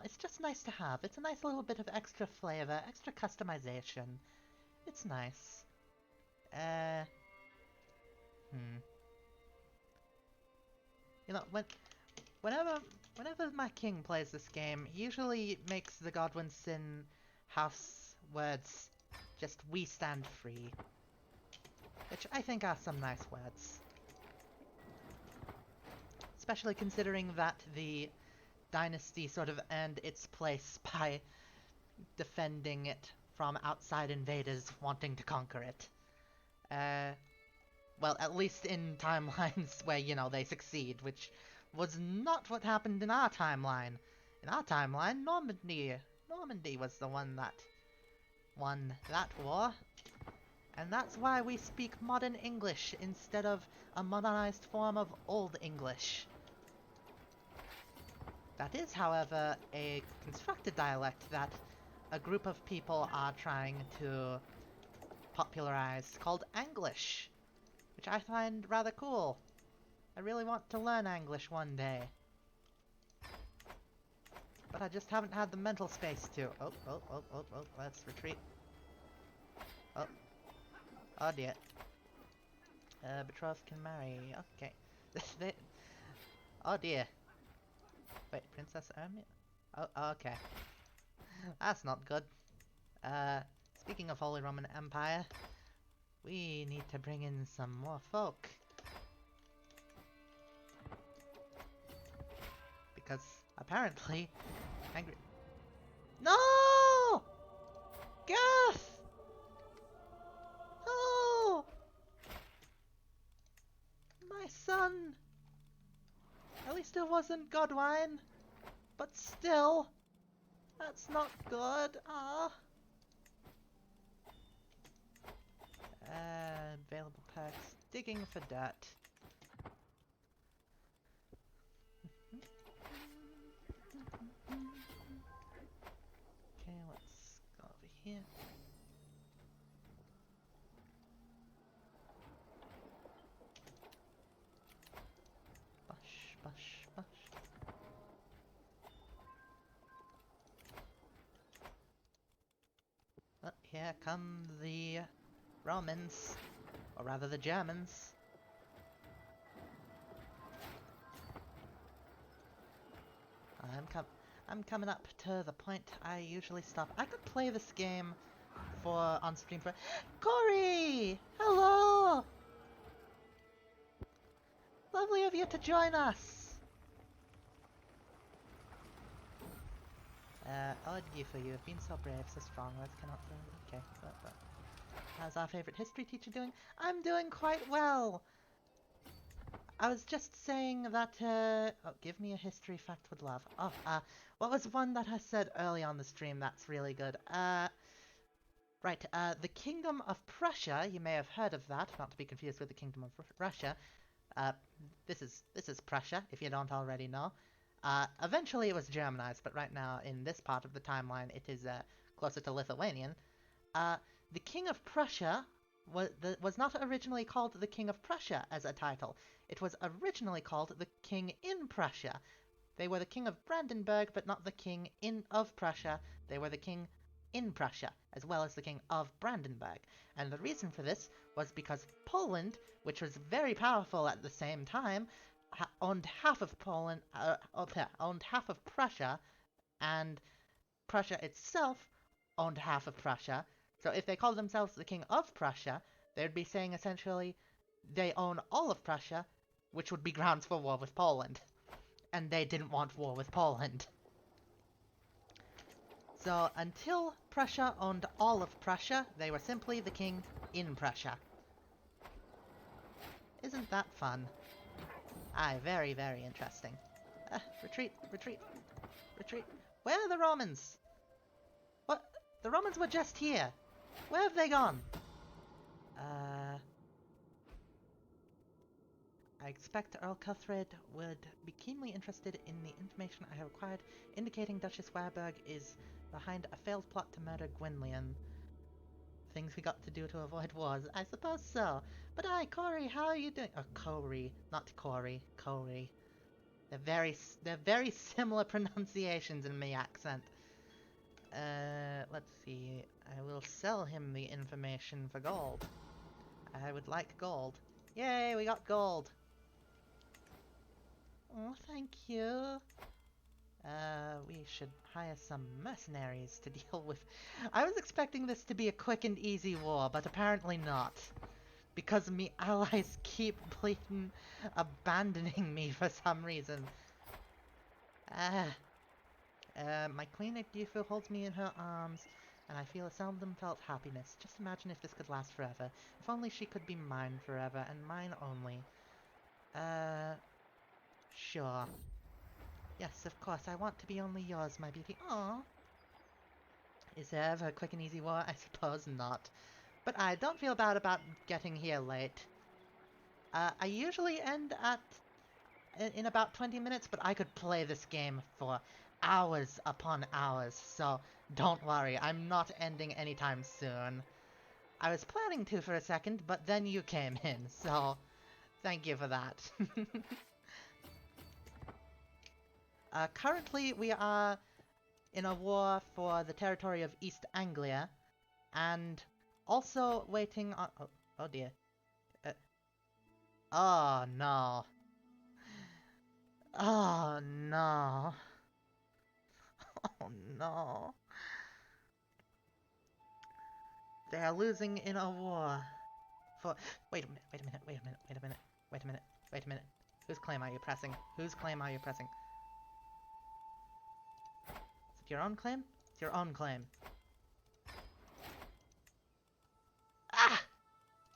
it's just nice to have. It's a nice little bit of extra flavor, extra customization. It's nice. Whenever my king plays this game, he usually makes the Godwin Sin house words just "we stand free," which I think are some nice words. Especially considering that the dynasty sort of earned its place by defending it from outside invaders wanting to conquer it. Well, at least in timelines where, they succeed, which was not what happened in our timeline. In our timeline, Normandy was the one that won that war. And that's why we speak modern English instead of a modernized form of Old English. That is, however, a constructed dialect that a group of people are trying to popularize called Anglish, which I find rather cool. I really want to learn English one day. But I just haven't had the mental space to. Oh, let's retreat. Oh dear. Betrothed can marry. Okay. Oh dear. Wait, Princess Ermia? Oh, okay. That's not good. Speaking of Holy Roman Empire, we need to bring in some more folk. Because apparently, angry. No! Garth! No! My son! At least it wasn't Godwine. But still, that's not good. Available perks. Digging for dirt. Okay, let's go over here. Bush. Oh, here come the Romans, or rather the Germans. I'm coming up to the point I usually stop. I could play this game on stream for Corey! Hello! Lovely of you to join us! Odd you for you have been so brave, so strong, words cannot say. Okay, but. How's our favorite history teacher doing? I'm doing quite well! I was just saying that, oh, give me a history fact with love. Oh, what was one that I said early on the stream that's really good? Right, the Kingdom of Prussia, you may have heard of that, not to be confused with the Kingdom of Russia. This is Prussia, if you don't already know. Eventually it was Germanized, but right now, in this part of the timeline, it is, closer to Lithuanian. The King of Prussia was not originally called the King of Prussia as a title. It was originally called the King in Prussia. They were the King of Brandenburg, but not the King of Prussia. They were the King in Prussia, as well as the King of Brandenburg. And the reason for this was because Poland, which was very powerful at the same time, owned half of Poland, owned half of Prussia, and Prussia itself owned half of Prussia. So if they called themselves the King of Prussia, they would be saying essentially they own all of Prussia, which would be grounds for war with Poland. And they didn't want war with Poland. So until Prussia owned all of Prussia, they were simply the king in Prussia. Isn't that fun? Aye, very, very interesting. Retreat. Where are the Romans? What? The Romans were just here. Where have they gone? I expect Earl Cuthred would be keenly interested in the information I have acquired, indicating Duchess Warburg is behind a failed plot to murder Gwynllian. Things we got to do to avoid wars. I suppose so. But aye, Corey, how are you doing? Oh, Corey, not Corey. Corey. They're very similar pronunciations in my accent. Let's see. I will sell him the information for gold. I would like gold. Yay, we got gold. Oh, thank you. We should hire some mercenaries to deal with... I was expecting this to be a quick and easy war, but apparently not. Because me allies keep bleeding abandoning me for some reason. My queen at Gifu holds me in her arms, and I feel a seldom felt happiness. Just imagine if this could last forever. If only she could be mine forever, and mine only. Sure. Yes, of course, I want to be only yours, my beauty. Aww. Is there ever a quick and easy war? I suppose not. But I don't feel bad about getting here late. I usually end in about 20 minutes, but I could play this game for hours upon hours, so don't worry, I'm not ending anytime soon. I was planning to for a second, but then you came in, so thank you for that. Currently, we are in a war for the territory of East Anglia, and also waiting on... Oh dear. Oh no. Oh no. Oh no. They are losing in a war for... Wait a minute, wait a minute, wait a minute, wait a minute, wait a minute, wait a minute. Whose claim are you pressing? Whose claim are you pressing? Is it your own claim? It's your own claim. Ah!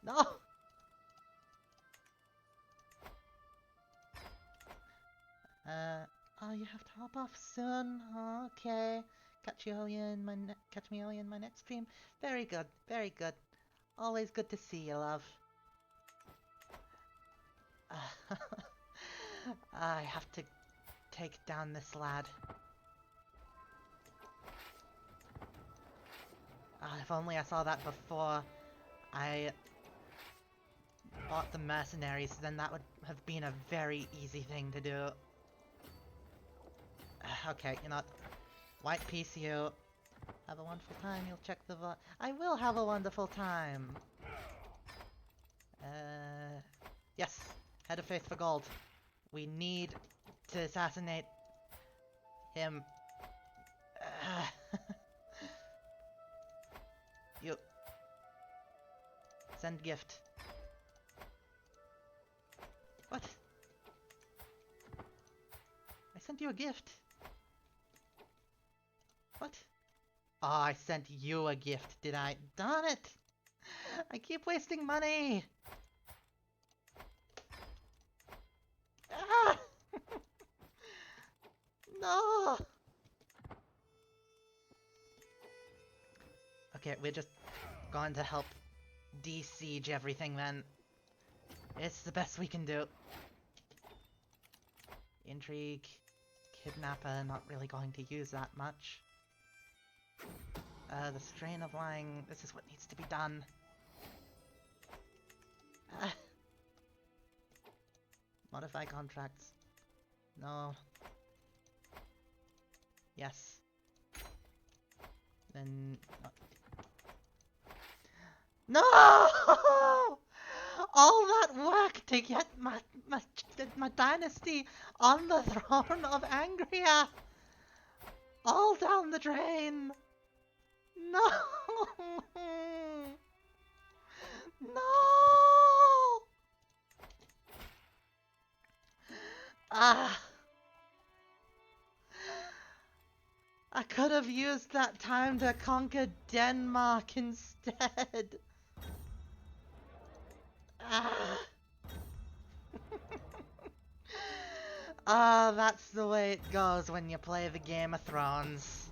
No! Oh, you have to hop off soon? Oh, okay. Catch me all in my next stream. Very good, very good. Always good to see you, love. I have to take down this lad. If only I saw that before I bought the mercenaries, then that would have been a very easy thing to do. Okay, you know what? White piece, you. Have a wonderful time, you'll check the VOD. I will have a wonderful time! Yes. Head of Faith for gold. We need to assassinate him. You. Send gift. What? I sent you a gift. What? Oh, I sent you a gift, did I? Darn it! I keep wasting money! Ah! No! Okay, we're just going to help de-siege everything then. It's the best we can do. Intrigue. Kidnapper, not really going to use that much. The strain of lying, this is what needs to be done. Modify contracts. No. Yes. Then... No! All that work to get my dynasty on the throne of Angria! All down the drain! No! No! I could have used that time to conquer Denmark instead. That's the way it goes when you play the Game of Thrones.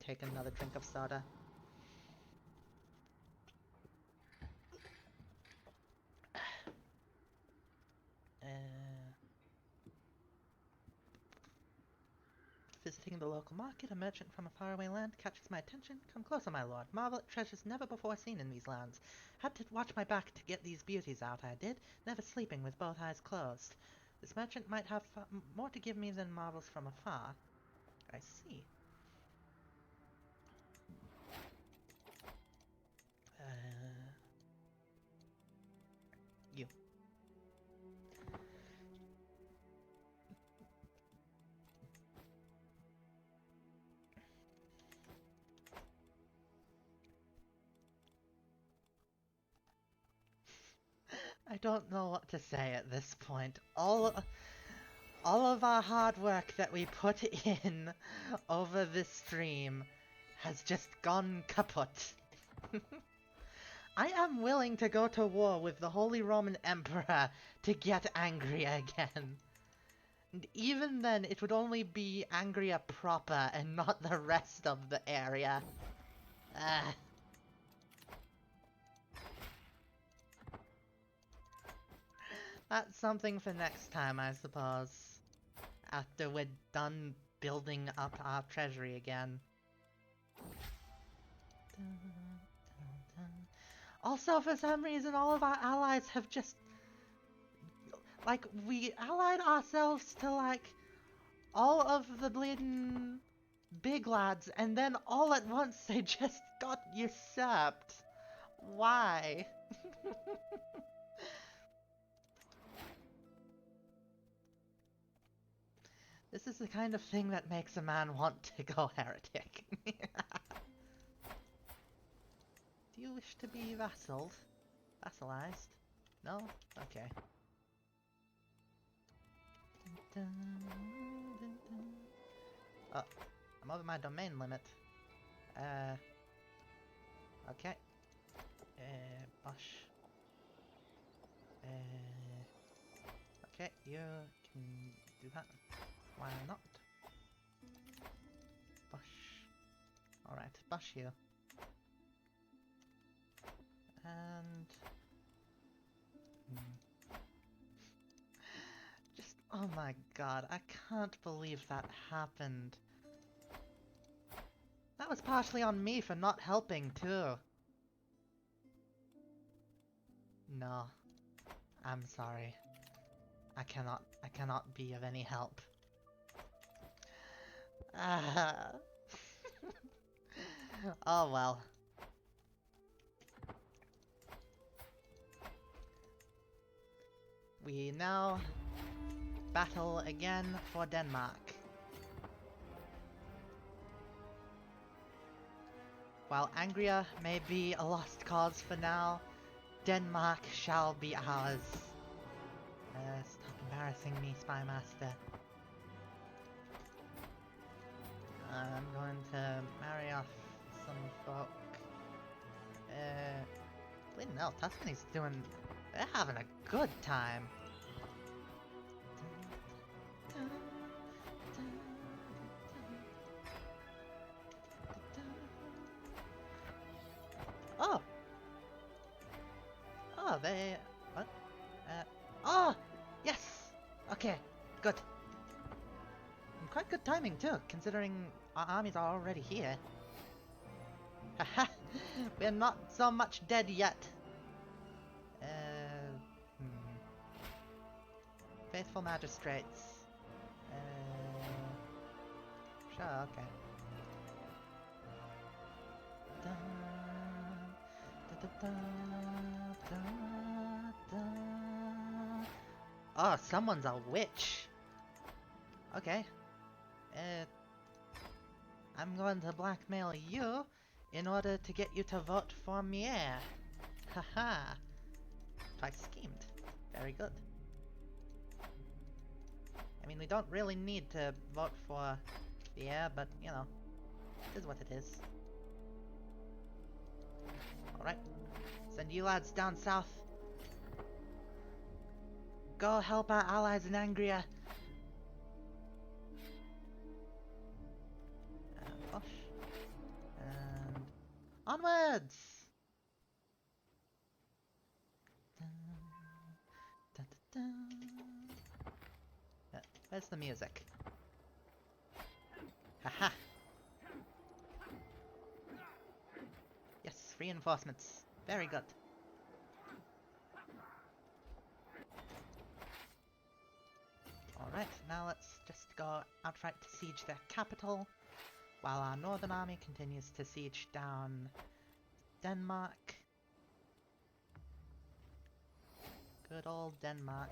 Take another drink of soda. Visiting the local market, a merchant from a faraway land catches my attention. Come closer, my lord. Marvel at treasures never before seen in these lands. Had to watch my back to get these beauties out, I did. Never sleeping with both eyes closed. This merchant might have more to give me than marvels from afar. I see. You. I don't know what to say at this point. All of our hard work that we put in over this stream has just gone kaput. I am willing to go to war with the Holy Roman Emperor to get Angria again. And even then, it would only be Angria proper and not the rest of the area. That's something for next time, I suppose. After we're done building up our treasury again. Also, for some reason, all of our allies have just... Like, we allied ourselves to, like, all of the bleeding big lads, and then all at once they just got usurped. Why? This is the kind of thing that makes a man want to go heretic. Do you wish to be vassalled? Vassalized? No? Okay. Oh, I'm over my domain limit. Okay. Bosh. Okay, you can do that. Why not? Bosh. Alright, bosh you. And... Just, oh my god, I can't believe that happened. That was partially on me for not helping, too. No. I'm sorry. I cannot be of any help. Oh well. We now battle again for Denmark. While Angria may be a lost cause for now, Denmark shall be ours. Stop embarrassing me, Spy Master. I'm going to marry off some folk. Bleeding hell, Tuscany's doing... They're having a good time. Oh! Oh, they... What? Oh! Yes! Okay, good. And quite good timing too, considering our armies are already here. Haha! We're not so much dead yet. Faithful magistrates. Sure, okay. Oh, someone's a witch. Okay. I'm going to blackmail you in order to get you to vote for me. Haha. Twice schemed. Very good. I mean, we don't really need to vote for the heir, but, you know, it is what it is. Alright. Send you lads down south. Go help our allies in Angria. And push. And onwards! Where's the music? Haha! Yes, reinforcements. Very good. Alright, now let's just go outright to siege their capital, while our northern army continues to siege down Denmark. Good old Denmark.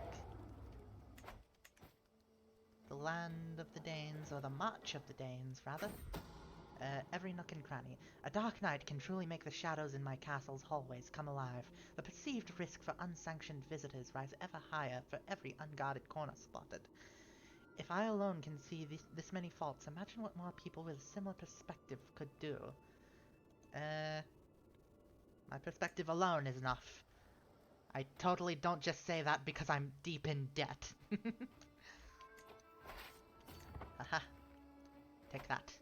The land of the Danes, or the march of the Danes, rather. Every nook and cranny. A dark night can truly make the shadows in my castle's hallways come alive. The perceived risk for unsanctioned visitors rise ever higher for every unguarded corner spotted. If I alone can see this many faults, imagine what more people with a similar perspective could do. My perspective alone is enough. I totally don't just say that because I'm deep in debt. Haha. Take that.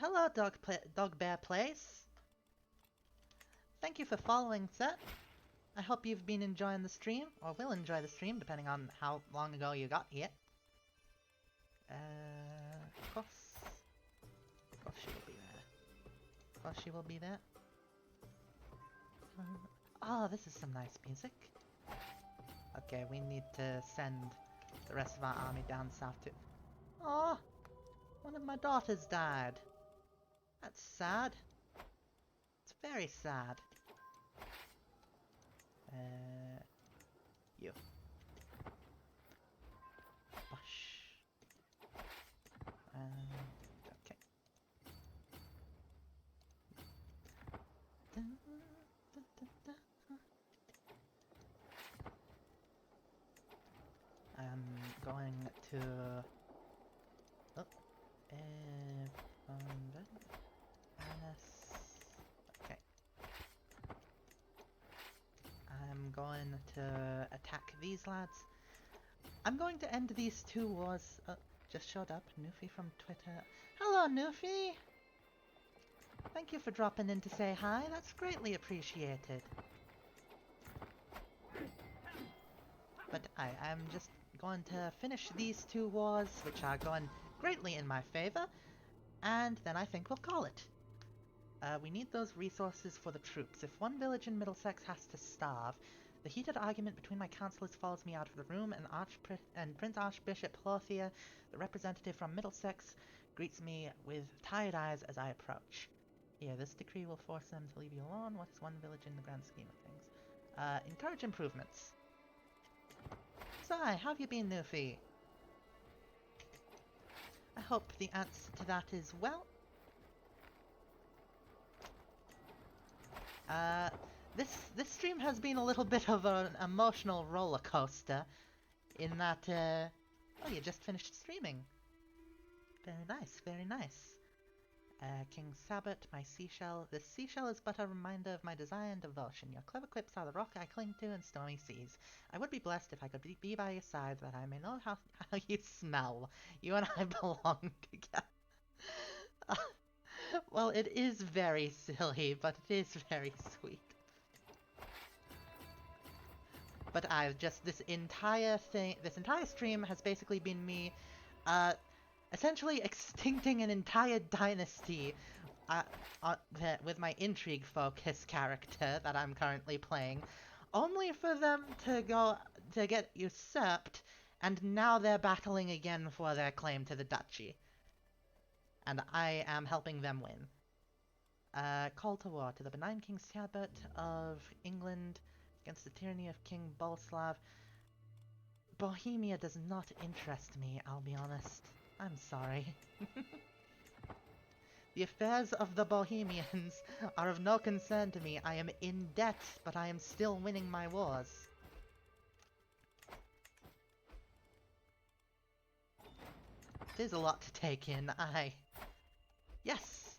Hello, Dog Bear Place. Thank you for following, sir. I hope you've been enjoying the stream, or will enjoy the stream, depending on how long ago you got here. Of course. Of course she will be there. Of course she will be there. Oh, this is some nice music. Okay, we need to send the rest of our army down south to... Oh! One of my daughters died. That's sad. It's very sad. You. Bush. Okay. I'm going to... Oh. Okay. I'm going to attack these lads. I'm going to end these two wars. Just showed up. Newfie from Twitter. Hello, Newfie! Thank you for dropping in to say hi. That's greatly appreciated. But I'm just going to finish these two wars, which are going greatly in my favor, and then I think we'll call it. We need those resources for the troops. If one village in Middlesex has to starve, the heated argument between my councillors follows me out of the room, and Prince Archbishop Clothier, the representative from Middlesex, greets me with tired eyes as I approach. Here, this decree will force them to leave you alone. What is one village in the grand scheme of things? Encourage improvements. So, how have you been, Newfie? I hope the answer to that is well. This stream has been a little bit of an emotional roller coaster, in that, oh, you just finished streaming. Very nice, very nice. King Sabbat, my seashell. This seashell is but a reminder of my desire and devotion. Your clever quips are the rock I cling to in stormy seas. I would be blessed if I could be by your side, that I may know how you smell. You and I belong together. Well, it is very silly, but it is very sweet. But this entire stream has basically been me, essentially extincting an entire dynasty, with my intrigue focus character that I'm currently playing, only for them to get usurped, and now they're battling again for their claim to the duchy. And I am helping them win. Call to war to the benign King Sabbat of England against the tyranny of King Boleslav. Bohemia does not interest me, I'll be honest. I'm sorry. The affairs of the Bohemians are of no concern to me. I am in debt, but I am still winning my wars. It is a lot to take in, Yes!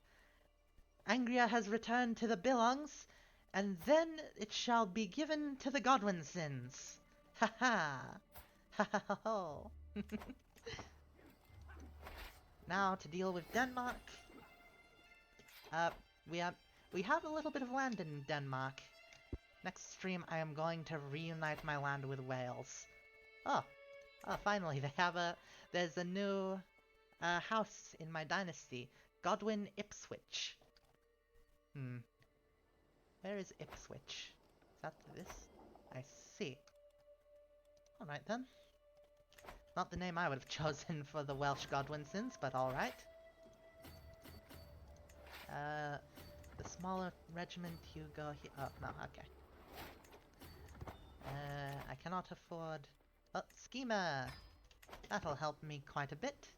Angria has returned to the Billongs, and then it shall be given to the Godwinsons. Ha ha! Ha ha ha ho! Now to deal with Denmark. We have a little bit of land in Denmark. Next stream I am going to reunite my land with Wales. Oh, finally there's a new house in my dynasty. Godwin Ipswich. Where is Ipswich? Is that this? I see. Alright then. Not the name I would have chosen for the Welsh Godwinsons, but alright. The smaller regiment, you go here. Oh, no, okay. I cannot afford... Oh, Schema! That'll help me quite a bit.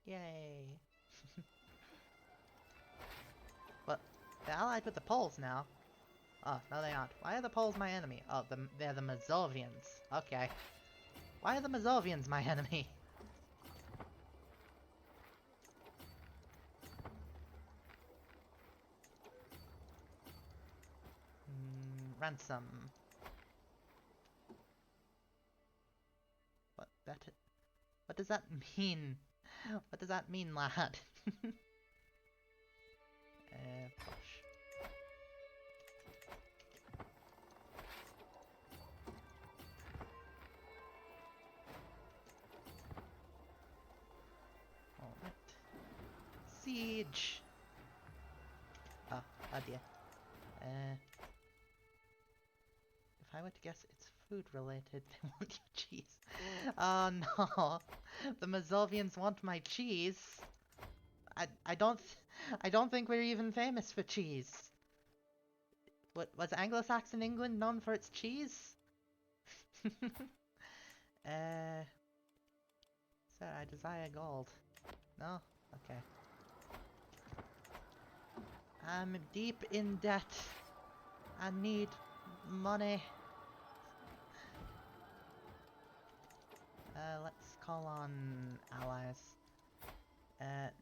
Yay! Well, they're allied with the Poles now. Oh, no they aren't. Why are the Poles my enemy? Oh, they're the Mazovians. Okay. Why are the Mazovians my enemy? Ransom. What does that mean? What does that mean, lad? Push. Alright. Siege! Oh dear. If I were to guess, it's food related. They want your cheese. Oh no! The Mazovians want my cheese. I don't think we're even famous for cheese. What was Anglo-Saxon England known for its cheese? Sir, I desire gold. No? Okay. I'm deep in debt. I need money. Let's call on allies.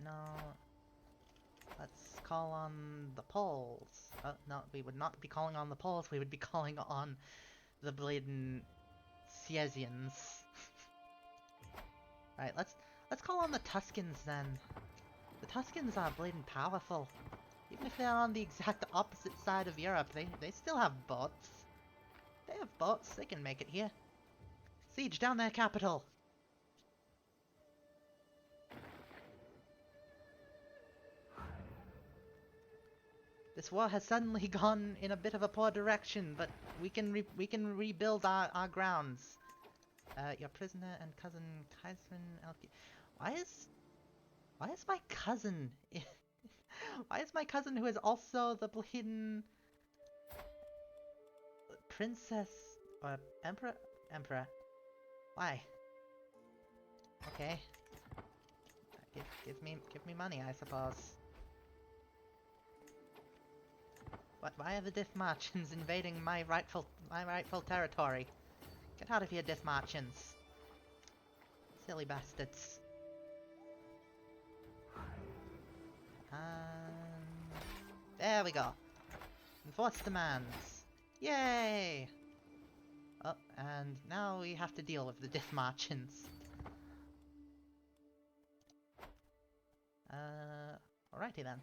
No. Let's call on the Poles. No, we would not be calling on the Poles, we would be calling on the bleeding Siesians. Right, let's call on the Tuscans then. The Tuscans are bleeding powerful. Even if they're on the exact opposite side of Europe, they still have boats. They have boats, they can make it here. Siege down their capital! This war has suddenly gone in a bit of a poor direction, but we can rebuild our grounds. Your prisoner and cousin Kaisrin Elki. Why is my cousin? Why is my cousin, who is also the bleeding princess or emperor? Why? Okay. Give me money, I suppose. But why are the Diff Marchins invading my rightful territory? Get out of here, Diff Marchins. Silly bastards. And there we go. Enforce demands. Yay! Oh, and now we have to deal with the Diff Marchins. Alrighty then.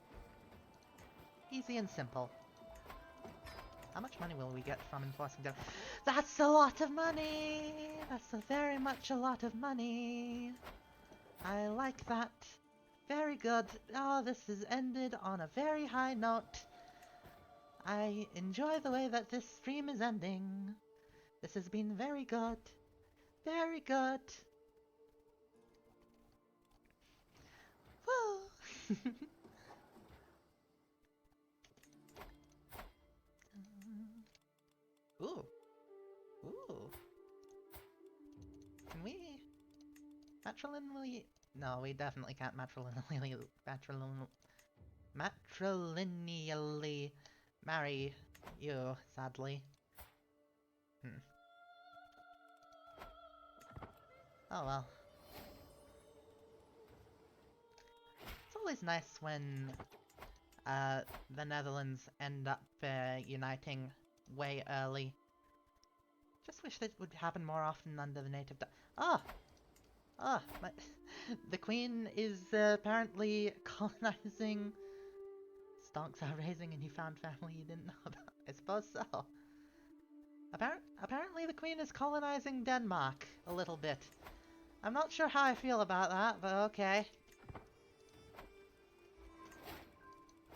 Easy and simple. How much money will we get from enforcing them? That's a lot of money! That's very much a lot of money. I like that. Very good. Oh, this has ended on a very high note. I enjoy the way that this stream is ending. This has been very good. Very good. Woo! Ooh. Ooh. Can we matrilineally? No, we definitely can't matrilineally marry you, sadly. Oh well. It's always nice when the Netherlands end up uniting way early. Just wish that would happen more often under the native. The Queen is apparently colonizing. Stonks are raising a newfound family you didn't know about. I suppose so. Apparently the Queen is colonizing Denmark a little bit. I'm not sure how I feel about that, but okay.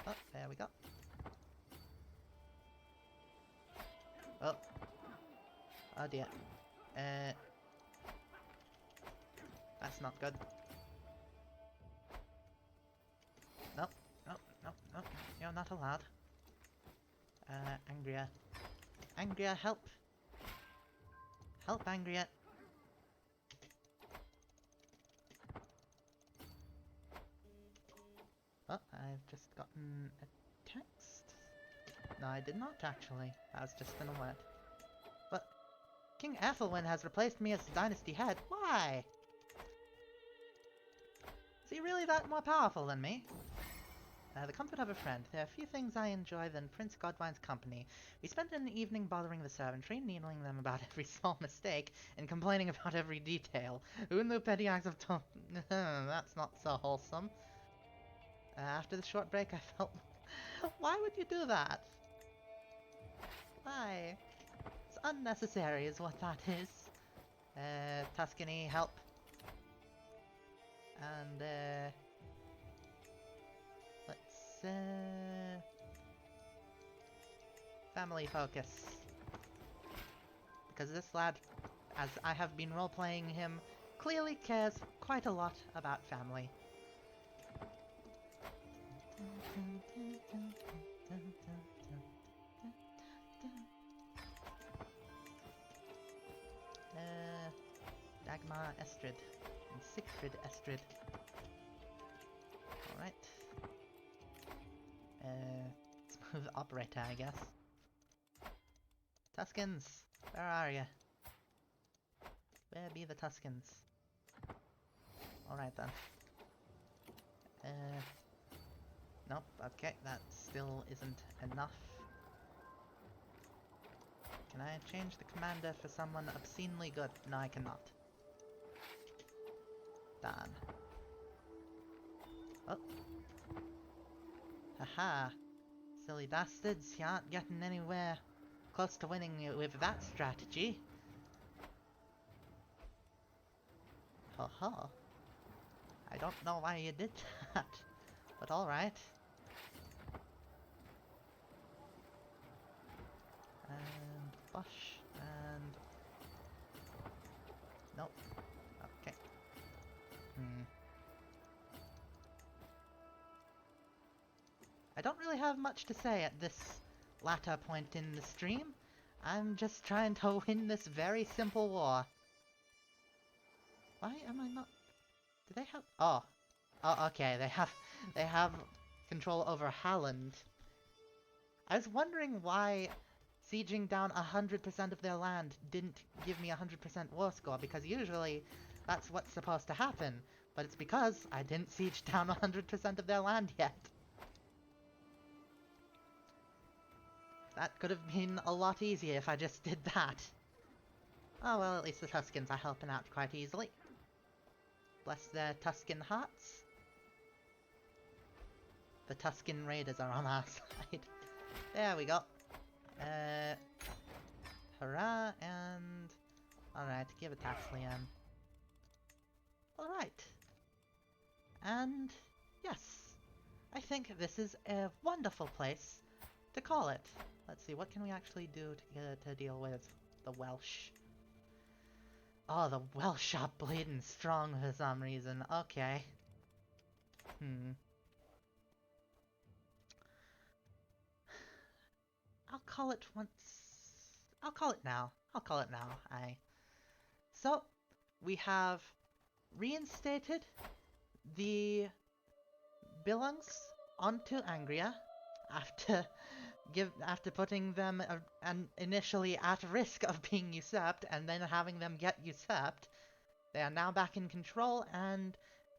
Oh, there we go. Oh. Oh dear. That's not good. Nope. Nope. Nope. Nope. You're not allowed. Angria. Angria, help! Help, Angria! Oh, I've just gotten a text. No, I did not actually. That was just an alert. But King Ethelwyn has replaced me as dynasty head. Why? Is he really that more powerful than me? The comfort of a friend. There are few things I enjoy than Prince Godwine's company. We spent an evening bothering the servantry, needling them about every small mistake, and complaining about every detail. Who knew petty acts of That's not so wholesome. After the short break, I felt... Why would you do that? Why? It's unnecessary is what that is. Tuscany, help. And, let's, family focus. Because this lad, as I have been role-playing him, clearly cares quite a lot about family. Dagmar Estrid and Siegfried Estrid. Alright. Smooth operator, I guess. Tuscans, where are you? Where be the Tuscans? Alright then. Nope, okay, that still isn't enough. Can I change the commander for someone obscenely good? No, I cannot. Darn. Oh. Haha. Silly bastards, you aren't getting anywhere close to winning with that strategy. Ho ho. I don't know why you did that, but alright. And Bosch, and... Nope. Okay. I don't really have much to say at this latter point in the stream. I'm just trying to win this very simple war. Why am I not... Do they have... Oh. Oh, okay, they have control over Halland. I was wondering why sieging down 100% of their land didn't give me 100% war score, because usually that's what's supposed to happen. But it's because I didn't siege down 100% of their land yet. That could have been a lot easier if I just did that. Oh well, at least the Tuscans are helping out quite easily. Bless their Tuscan hearts. The Tuscan Raiders are on our side. There we go. Hurrah, and... Alright, give a tax, Liam. Alright. And... yes. I think this is a wonderful place to call it. Let's see, what can we actually do to deal with the Welsh? Oh, the Welsh are bleeding strong for some reason. Okay. I'll call it once... I'll call it now. I'll call it now. So, we have reinstated the Billungs onto Angria after putting them initially at risk of being usurped and then having them get usurped. They are now back in control, and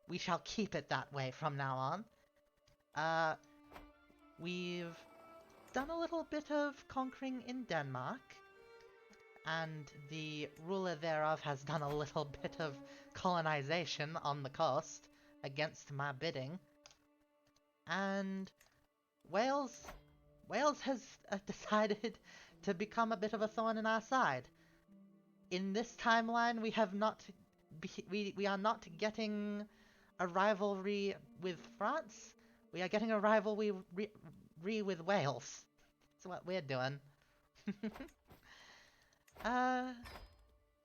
we shall keep it that way from now on. We've done a little bit of conquering in Denmark, and the ruler thereof has done a little bit of colonization on the coast against my bidding. And Wales has decided to become a bit of a thorn in our side. In this timeline, we are not getting a rivalry with France. We are getting a rivalry with Wales. That's what we're doing.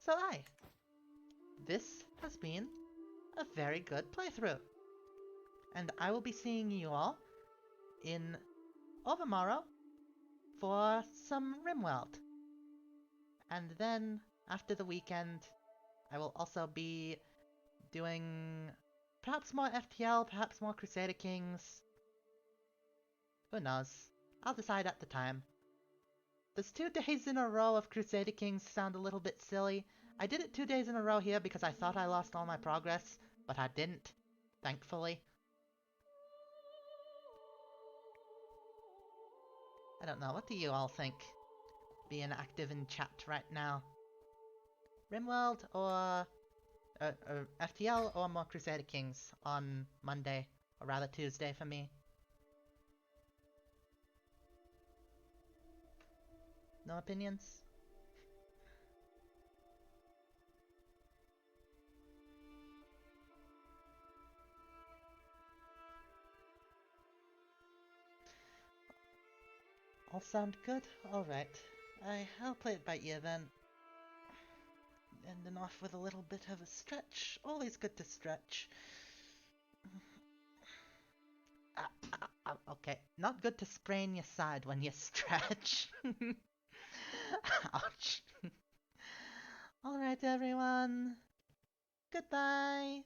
So this has been a very good playthrough. And I will be seeing you all in overmorrow for some Rimworld. And then, after the weekend, I will also be doing perhaps more FTL, perhaps more Crusader Kings. Who knows? I'll decide at the time. Does 2 days in a row of Crusader Kings sound a little bit silly? I did it 2 days in a row here because I thought I lost all my progress, but I didn't, thankfully. I don't know, what do you all think? Being active in chat right now. Rimworld or FTL or more Crusader Kings on Monday, or rather Tuesday for me? No opinions? All sound good? Alright. I'll play it by ear then. Ending off with a little bit of a stretch. Always good to stretch. Okay. Not good to sprain your side when you stretch. Ouch. Alright, everyone. Goodbye.